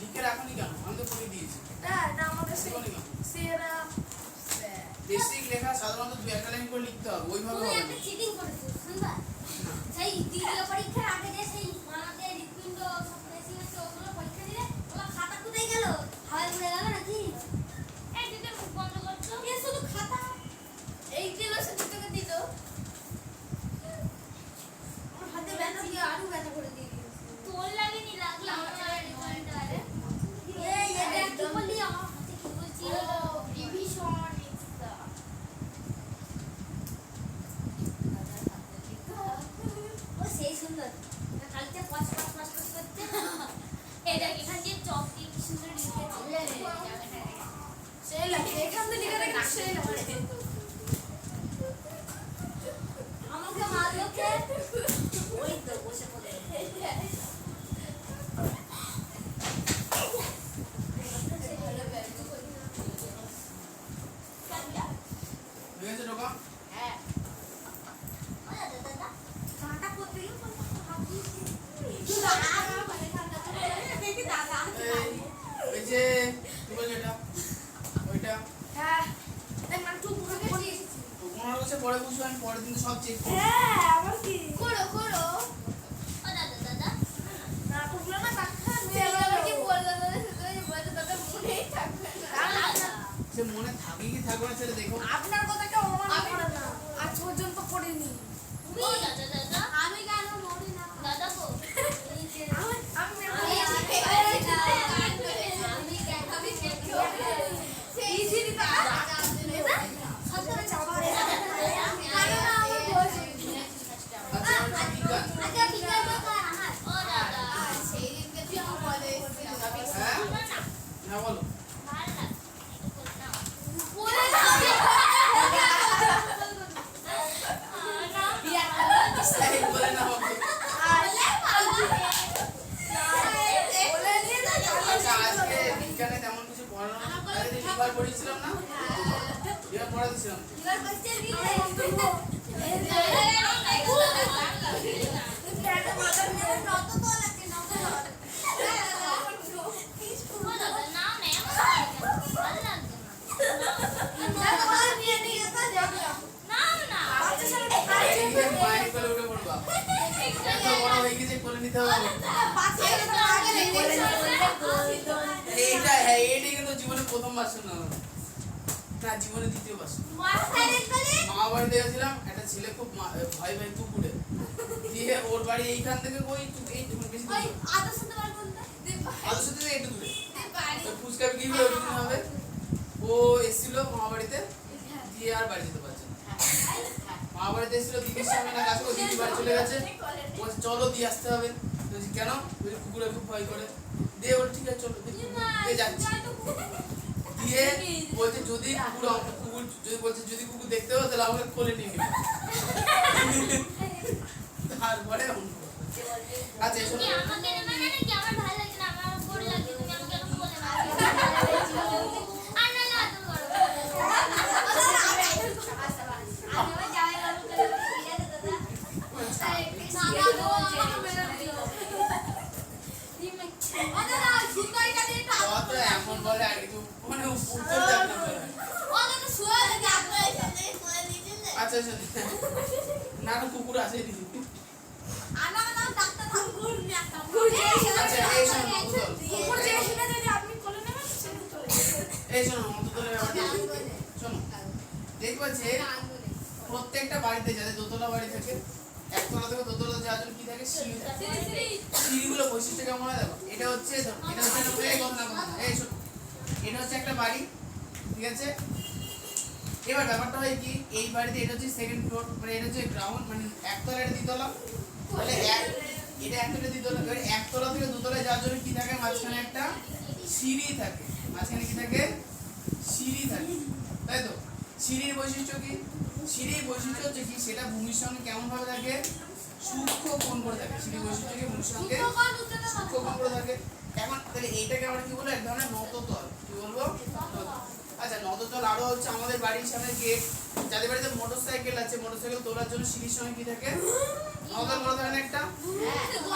লিখে রাখুনি কেন আমি তো করে দিয়েছি না না আমাদের লিখুনি কেন সেরা বেসিক লেখা সাধারণত 2-1 লাইন করে লিখতে হবে ওইভাবে তুমি হবে একটা না। চিটিং করেছো শুনবা সেই দ্বিতীয় পরীক্ষার আগে যে সেই মানাতে হৃৎপিণ্ড সব মেশিন আছে ওগুলো পরীক্ষা দিলে ওগুলো খাতা কোথায় গেল হাওয়ায় উড়ে গেল নাকি এই দিতে মুখ বন্ধ করছো এ শুধু খাতা এই দিল শুধু তোকে দিল আমার হাতে ব্যথা দিয়ে আরো ব্যথা করে দিয়ে দিয়েছে তোর লাগেনি লাগলো আমার রিপোর্টটা আরে এই এটা কি বললি আমার হাতে কি বলছি রিভিশন ও সেই সুন্দর কালকে পাঁচ করতে এটা এখান দিয়ে চক দিয়ে কি সুন্দর লিখেছে সেই লাগে এখান থেকে লিখে রাখি সেই লাগে আমাকে মারলো কে ওই তো বসে পড়ে হয়ে গেছে ঢোকা হ্যাঁ দাদা কাটা করতে গিয়ে হাত দিয়েছি দেখি দাদা এই যে কি বলে এটা ওইটা হ্যাঁ এই মানটু পুরো করে দিয়েছি তো 15 বছর পরে বুঝবো আমি পরের দিন সব চেক করব হ্যাঁ আবার কি করো করো দিতে হবে এইটা হ্যাঁ এইটা কিন্তু জীবনে প্রথমবার শোনা না জীবনে দ্বিতীয়বার মামা বাড়িতে গেছিলাম একটা ছেলে খুব ভয় ভয় কুকুরে দিয়ে ওর বাড়ি এইখান থেকে ওই এইটুকু বেশি আদর সাথে একটু দূরে ফুচকা বিক্রি করে ওইদিন হবে ও এসেছিল মামা বাড়িতে দিয়ে আর বাড়ি যেতে পারছে না মামা বাড়িতে এসেছিল দিদির সামনে না কাজ করে দিদি বাড়ি চলে গেছে বলছে চলো দিয়ে আসতে হবে বলছি কেন কুকুরে খুব ভয় করে দিয়ে বলে ঠিক আছে চলো দিয়ে যাচ্ছি দিয়ে বলছে যদি কুকুর যদি বলছে যদি কুকুর দেখতে হবে তাহলে আমাকে কোলে নিয়ে নেবে তারপরে আচ্ছা এসো আমাকে নেবে না কি আমার ভালো লাগে না আমার বোর লাগে তুমি আমাকে এখন বলে না আর না না তুমি করো আমি যাই করব ঠিক আছে দাদা কত এমন বলে আর কিছু মানে উত্তর দেয় না বলে আচ্ছা আচ্ছা না না কুকুর আছে দিদি আচ্ছা এই শোনো এই শোনো মধুতলের ব্যাপারটা শোনো দেখবা যে প্রত্যেকটা বাড়িতে যাদের দোতলা বাড়ি থাকে একতলা থেকে দোতলা যাওয়ার জন্য কি থাকে সিঁড়ি থাকে সিঁড়িগুলো বৈশিষ্ট্য কেমন হয় দেখো এটা হচ্ছে একটা এই শোনো এটা হচ্ছে একটা বাড়ি ঠিক আছে এবার ব্যাপারটা হয় কি এই বাড়িতে এটা হচ্ছে সেকেন্ড ফ্লোর মানে এটা হচ্ছে গ্রাউন্ড মানে একতলা এটা দ্বিতলা তাহলে এটা একতলা দ্বিতলা এবার একতলা থেকে দোতলায় যাওয়ার জন্য কি থাকে মাঝখানে একটা সিঁড়ি থাকে মাঝখানে কি থাকে সিঁড়ি থাকে তাই তো সিঁড়ির বৈশিষ্ট্য কি সিঁড়ির বৈশিষ্ট্য হচ্ছে কি সেটা ভূমির সঙ্গে কেমন ভাবে থাকে সূক্ষ্ম কোণ করে থাকে সিঁড়ির বৈশিষ্ট্য কি ভূমির সঙ্গে সূক্ষ্ম কোণ করে থাকে এখন তাহলে এইটাকে আমরা কি বলবো এক ধরনের নততল কি বলবো আচ্ছা নততল আরো হচ্ছে আমাদের বাড়ির সামনে গেট যাদের বাড়িতে মোটরসাইকেল আছে মোটরসাইকেল তোলার জন্য সিঁড়ির সঙ্গে কি থাকে নততল বলা থাকে না একটা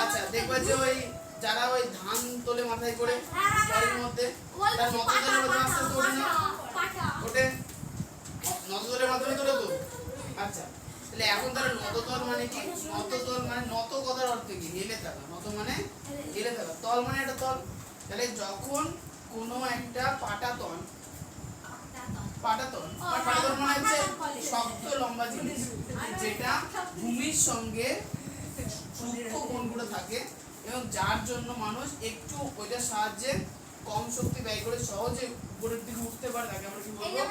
আচ্ছা দেখবা যে ওই যারা ওই ধান তোলে মাথায় করে বাড়ির মধ্যে তার নততলের মধ্যে আস্তে আস্তে ওঠে না ওঠে নততলের মাধ্যমে তোলে তো আচ্ছা তাহলে এখন তার নততল মানে কি নততল মানে নত কথার অর্থ কি হেলে থাকা নত মানে হেলে থাকা তল মানে একটা তল তাহলে যখন কোনো একটা পাটাতন পাটাতন মানে হচ্ছে শক্ত লম্বা জিনিস যেটা ভূমির সঙ্গে সূক্ষ্ম কোণগুলো থাকে এবং যার জন্য মানুষ একটু ওইটার সাহায্যে কম শক্তি ব্যয় করে সহজে উপরের দিকে উঠতে পারে তাকে আমরা কি বলবো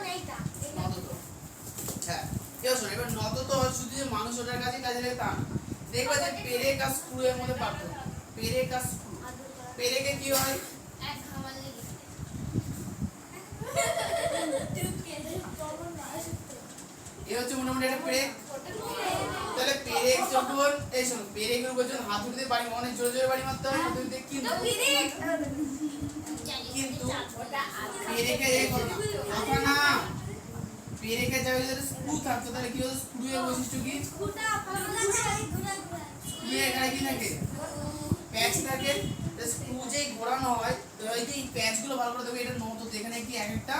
নততল হ্যাঁ কেউ শোনো এবার নততল শুধু যে মানুষ ওটার কাছে কাজে লাগে তা না দেখবা যে পেরেক আর স্ক্রু এর মধ্যে পার্থক্য পেরেক আর স্ক্রু পেরেকে কি হয় এক খাবার লেগে এ হচ্ছে মোটামুটি একটা পেরেক তাহলে পেরেক যখন এই শোনো পেরেকের উপর যখন হাতুড়িতে বাড়ি অনেক জোরে জোরে বাড়ি মারতে হয় হাতুড়িতে কিন্তু পেরেকে এই করো না পেরেকে যাবে যদি স্ক্রু থাকতো তাহলে কি হতো স্ক্রু এর বৈশিষ্ট্য কি স্ক্রু এখানে কি থাকে প্যাচ থাকে স্ক্রু যেই ঘোরানো হয় তো এই যে এই প্যাচগুলো ভালো করে দেখো এটা নতো এখানে কি এক একটা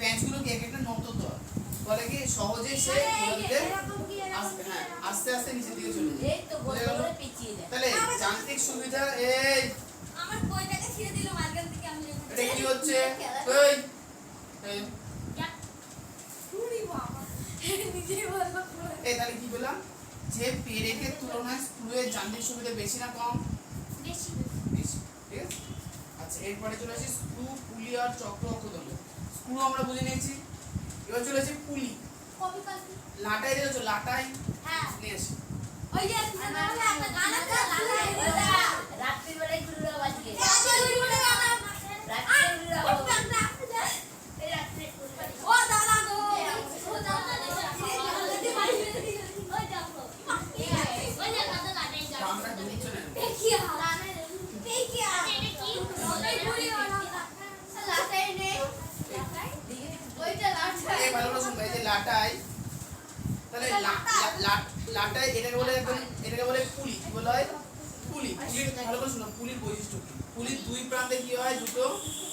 প্যাচগুলো কি এক একটা নতো তো বলে কি সহজে সে ঘোরাতে আস্তে আস্তে নিচের দিকে চলে যায় এই তো বলে পিছিয়ে যায় তাহলে যান্ত্রিক সুবিধা এই আমার বইটাকে ছিঁড়ে দিল মাঝখান থেকে আমি এটা কি হচ্ছে এই এই তাহলে কি বললাম যে পেরেকের তুলনায় স্ক্রুয়ের যান্ত্রিক সুবিধা বেশি না কম বেশি বেশি ঠিক আছে আচ্ছা এরপরে চলে আসি স্ক্রু পুলি আর চক্র অক্ষদণ্ড স্ক্রু আমরা বুঝে নিয়েছি এবার চলে আসি পুলি লাটাই দিয়েছো লাটাই হ্যাঁ নিয়ে আসি ওই যে রাত্রি বেলায় ঘুরে বাজে ও দাদা গো ও দাদা আমরা ঢুকছে না দেখিয়া দেখিয়া এটা কি লাটাই নে ওইটা লাটাই এই ভালো করে শুনবে এই যে লাটাই তাহলে লাটাই এটাকে বলে পুলি কি বলা হয় পুলি পুলির ভালো করে শুনো পুলির বৈশিষ্ট্য কি পুলির দুই প্রান্তে কি হয় দুটো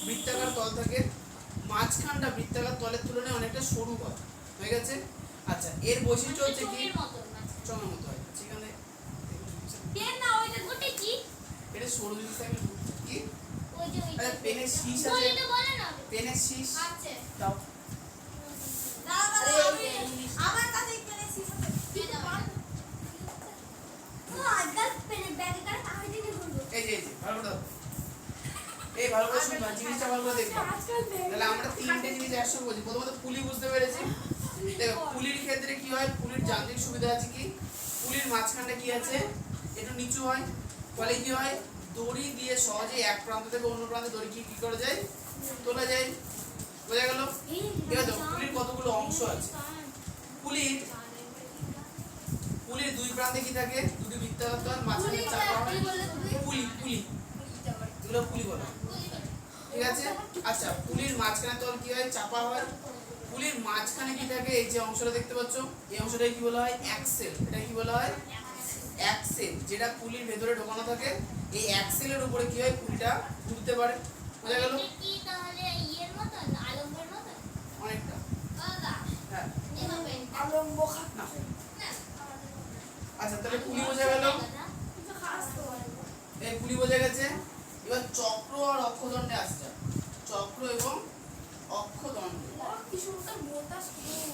বৃত্তাকার তল থাকে মাঝখানটা বৃত্তাকার তলের তুলনায় অনেকটা সরু হয় হয়ে গেছে আচ্ছা এর বৈশিষ্ট্য হচ্ছে কি চঙের মতো হয় সেখানে পেন না ওইটা গোটে কি আমি কি ওই যে আরে পেনের শীষ আছে বলে তো বলে না পেনের শীষ আছে দাও আমার কাছে পেনে সিস্টেম কিন্তু ও আজকাল পেনে ব্যাগে করে তাহলে দিনে করব এই যে ভালো করে দাও এই ভালো করে শুনবা জিনিসটা ভালো করে দেখবা তাহলে আমরা তিনটে জিনিস একসঙ্গে বলছি প্রথমত পুলি বুঝতে পেরেছি দেখো পুলির ক্ষেত্রে কি হয় পুলির যান্ত্রিক সুবিধা আছে কি পুলির মাঝখানটা কি আছে একটু নিচু হয় ফলে কি হয় দড়ি দিয়ে সহজে এক প্রান্ত থেকে অন্য প্রান্তে দড়ি কি করা যায় তোলা যায় বোঝা গেল এবার দেখো পুলির কতগুলো অংশ আছে পুলির দুই প্রান্তে কি থাকে দুটি বৃত্তাকার মাঝখানে চাপা হয় পুলি এগুলো পুলি বলে ঠিক আছে আচ্ছা পুলির মাঝখানে তল কি হয় চাপা হয় পুলির মাঝখানে কি থাকে এই যে অংশটা দেখতে পাচ্ছ এই অংশটাকে কি বলা হয় অ্যাক্সেল এটা কি বলা হয় অ্যাক্সেল যেটা পুলির ভেতরে ঢোকানো থাকে এই অ্যাক্সেলের উপরে কি হয় পুলিটা ঘুরতে পারে বোঝা গেল কি তাহলে ইয়ের মতন আলম্বের মতন অনেকটা বাবা হ্যাঁ এভাবে আলম্ব খাত না না আচ্ছা তাহলে পুলি বোঝা গেল কিন্তু খাস তো এই পুলি বোঝা গেছে এবার চক্র আর অক্ষদণ্ডে আসছে চক্র এবং অক্ষদণ্ড কি সুন্দর মোটা স্কুল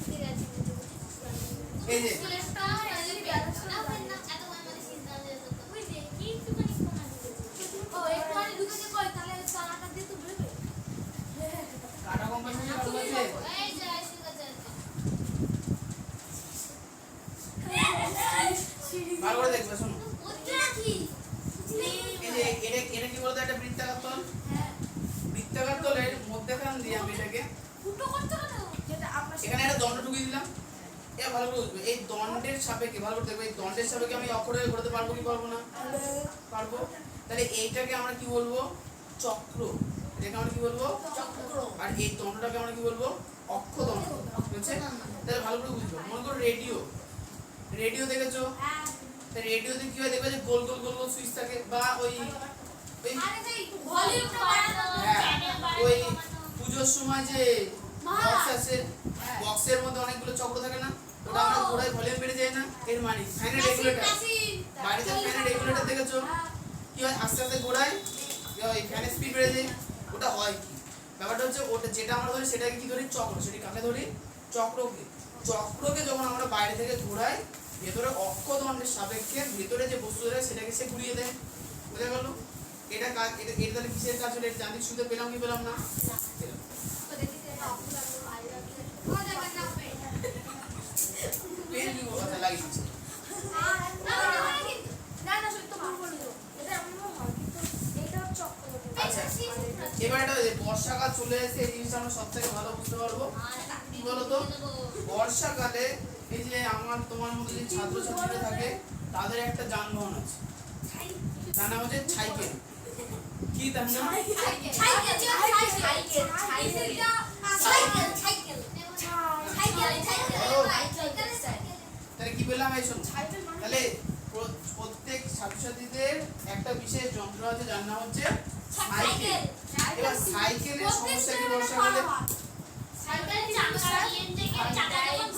ঠিক আছে এই যে স্কুলেরটা এই ব্যালেন্স না না এত আমাদের চিন্তা হয়ে যেত ওই যে কি একটুখানি কমা দিতে ও একটু আগে ঢুকে কই তাহলে চালাটা দিয়ে তো বেরোবে কাটা কম্পাস আছে ভালো আছে এই যে ঠিক আছে ভালো করে দেখবে শোনো ওটা কি এই যে এটা কি বলতো একটা বৃত্তাকার তল বৃত্তাকার তলের মধ্যখান দিয়ে আমি এটাকে ফুটো করতে কেন যেটা আমরা এখানে একটা দণ্ড ঢুকিয়ে দিলাম এবার ভালো করে বুঝবে এই দণ্ডের সাপেক্ষে ভালো করে দেখবে এই দণ্ডের সাপেক্ষে আমি অক্ষরে ঘোরাতে পারবো কি পারবো না পারবো তাহলে এইটাকে আমরা কি বলবো চক্র এটাকে আমরা কি বলবো চক্র আর এই দণ্ডটাকে আমরা কি বলবো অক্ষদণ্ড বুঝছে তাহলে ভালো করে বুঝবো মনে করো রেডিও দেখেছো তা রেডিওতে কি হয় দেখবে যে গোল গোল গোল গোল সুইচ থাকে বা ওই আরে ভাই ভলিউমটা বাড়ানো ওই পুজোর সময় যে বক্স আছে বক্সের মধ্যে অনেকগুলো চক্র থাকে না ওটা আমরা ঘোড়ায় ভলিউম বেড়ে যায় না এর মানে ফ্যানের রেগুলেটর বাড়িতে ফ্যানের রেগুলেটর দেখেছো কি হয় আস্তে আস্তে ঘোড়ায় ওই ফ্যানের স্পিড বেড়ে যায় ওটা হয় কি ব্যাপারটা হচ্ছে ওটা যেটা আমরা ধরি সেটাকে কি ধরি চক্র সেটি কাকে ধরি চক্রকে যখন আমরা বাইরে থেকে ঘোরাই ভেতরে অক্ষদণ্ডের সাপেক্ষে ভেতরে যে বস্তু থাকে সেটাকে সে ঘুরিয়ে দেয় বুঝা গেল এটা কাজ এটা তাহলে কিসের কাজ হলো এটা যান্ত্রিক সুবিধা পেলাম কি পেলাম না পেলাম পেন কি কথা লাগিয়ে দিচ্ছে আচ্ছা এবার এটা বর্ষাকাল চলে এসে এই জিনিসটা আমরা সব থেকে ভালো বুঝতে পারবো কি বলতো বর্ষাকালে এই যে আমার তোমার মধ্যে যে ছাত্রছাত্রীরা থাকে তাদের একটা যানবাহন আছে তার নাম হচ্ছে সাইকেল কি তার নাম তাহলে কি বললাম এই শোন তাহলে প্রত্যেক ছাত্রছাত্রীদের একটা বিশেষ যন্ত্র আছে যার নাম হচ্ছে সাইকেল এবার সাইকেলের সমস্যা কি বর্ষাকালে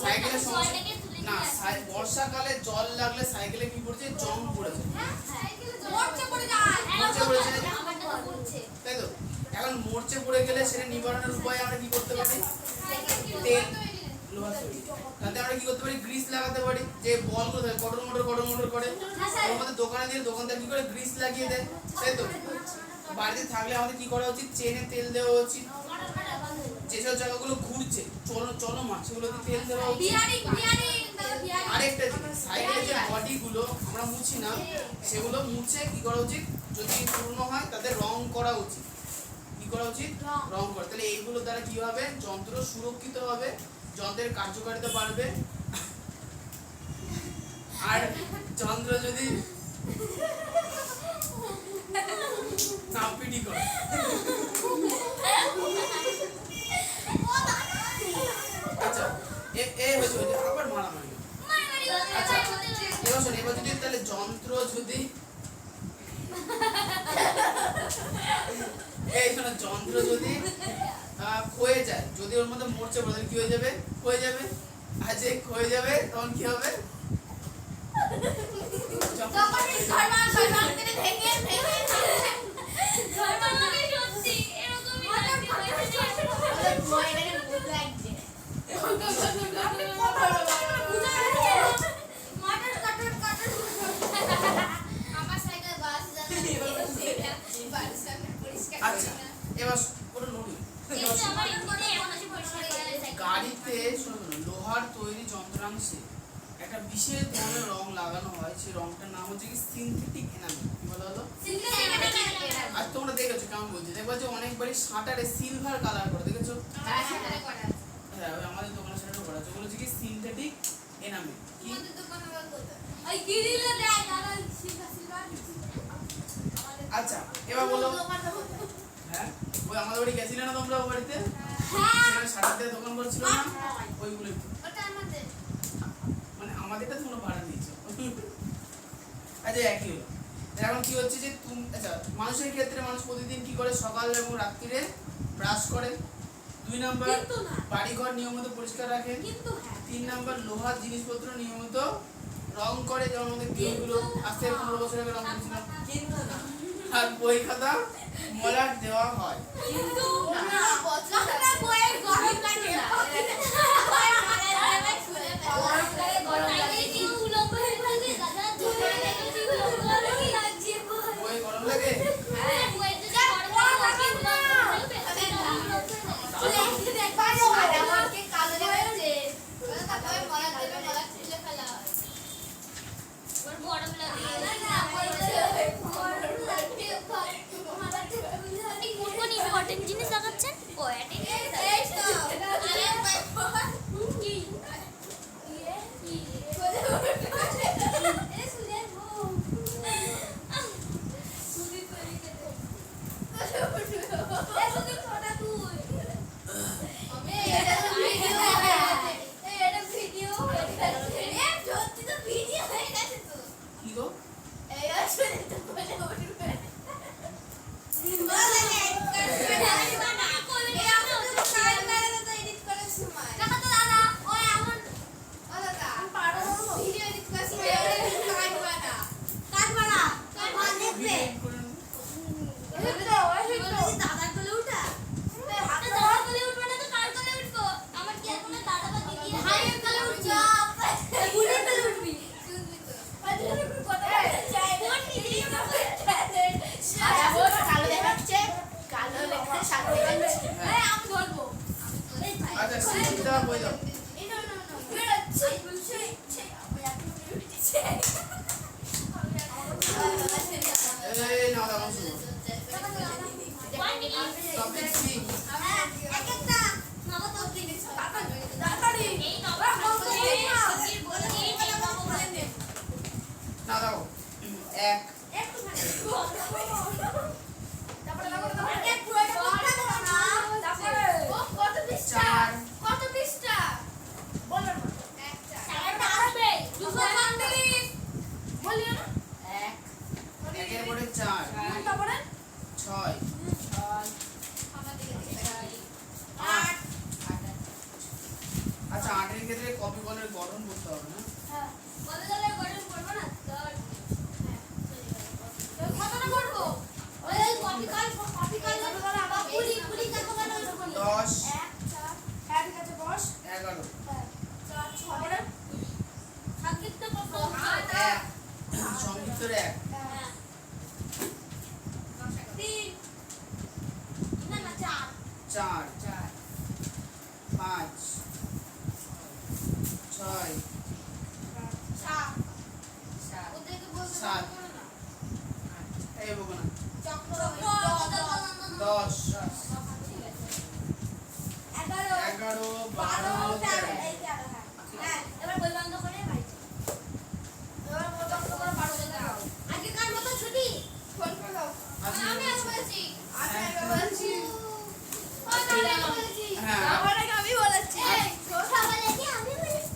সাইকেলের সমস্যা না বর্ষাকালে জল লাগলে সাইকেলে কি পড়ছে জং পড়েছে তাই তো এখন মরচে পড়ে গেলে সেটা নিবারণের উপায় আমরা কি করতে পারি তেল লোহা তৈরি তাতে আমরা কি করতে পারি গ্রিস লাগাতে পারি যে বলগুলো থাকে কটর মোটর করে ওর মধ্যে দোকানে দিয়ে দোকানদার কি করে গ্রিস লাগিয়ে দেয় তাই তো বাড়িতে থাকলে আমাদের কি করা উচিত চেনে তেল দেওয়া উচিত যেসব জায়গাগুলো ঘুরছে চলমান সেগুলোতে তেল দেওয়া উচিত আরেকটা জিনিস সাইকেলের যে বডিগুলো আমরা মুছি না সেগুলো মুছে কি করা উচিত যদি পুরনো হয় তাদের রং করা উচিত কি করা উচিত রং করা তাহলে এইগুলো দ্বারা কি হবে যন্ত্র সুরক্ষিত হবে যন্ত্রের কার্যকারিতা বাড়বে আর যন্ত্র যদি নাপিটি করে আচ্ছা এ হয়েছে আবার মারামারি আচ্ছা এবার শোন এবার যদি তাহলে যন্ত্র যদি এই শোনো যন্ত্র যদি ক্ষয়ে যায় যদি ওর মধ্যে মরচে পড়ে কি হয়ে যাবে ক্ষয়ে যাবে আর যে ক্ষয়ে যাবে তখন কি হবে বিশেষ ধরনের রং লাগানো হয়, সেই রংটার নাম হচ্ছে কি সিনথেটিক এনামেল। কি বলা হলো? আর তোমরা দেখেছো কেমন বলছি, দেখবা যে অনেকবারই শাটারে সিলভার কালার করে, দেখেছো? হ্যাঁ, ওই আমাদের দোকানের শাটারে করা আছে, ওগুলো হচ্ছে কি সিনথেটিক এনামেল। কি আচ্ছা এবার বলো, হ্যাঁ ওই আমাদের বাড়ি গেছিলে না তোমরা, ওই বাড়িতে সেখানে শাটার দিয়ে দোকান করেছিল না, ওইগুলোই তো। মানে আমাদেরটা তোমরা ভাড়া নিয়েছো। আচ্ছা একই হলো। এখন কি হচ্ছে যে তুমি, আচ্ছা মানুষের ক্ষেত্রে মানুষ প্রতিদিন কি করে, সকাল এবং রাত্রিরে ব্রাশ করে। 2 নাম্বার বাড়িঘর নিয়মিত পরিষ্কার রাখে। 3 নাম্বার লোহার জিনিসপত্র নিয়মিত রং করে, যেমন আমাদের গেটগুলো আজকে 15 বছর আগে রং করেছিলাম। আর বই খাতা মলাট দেওয়া হয়।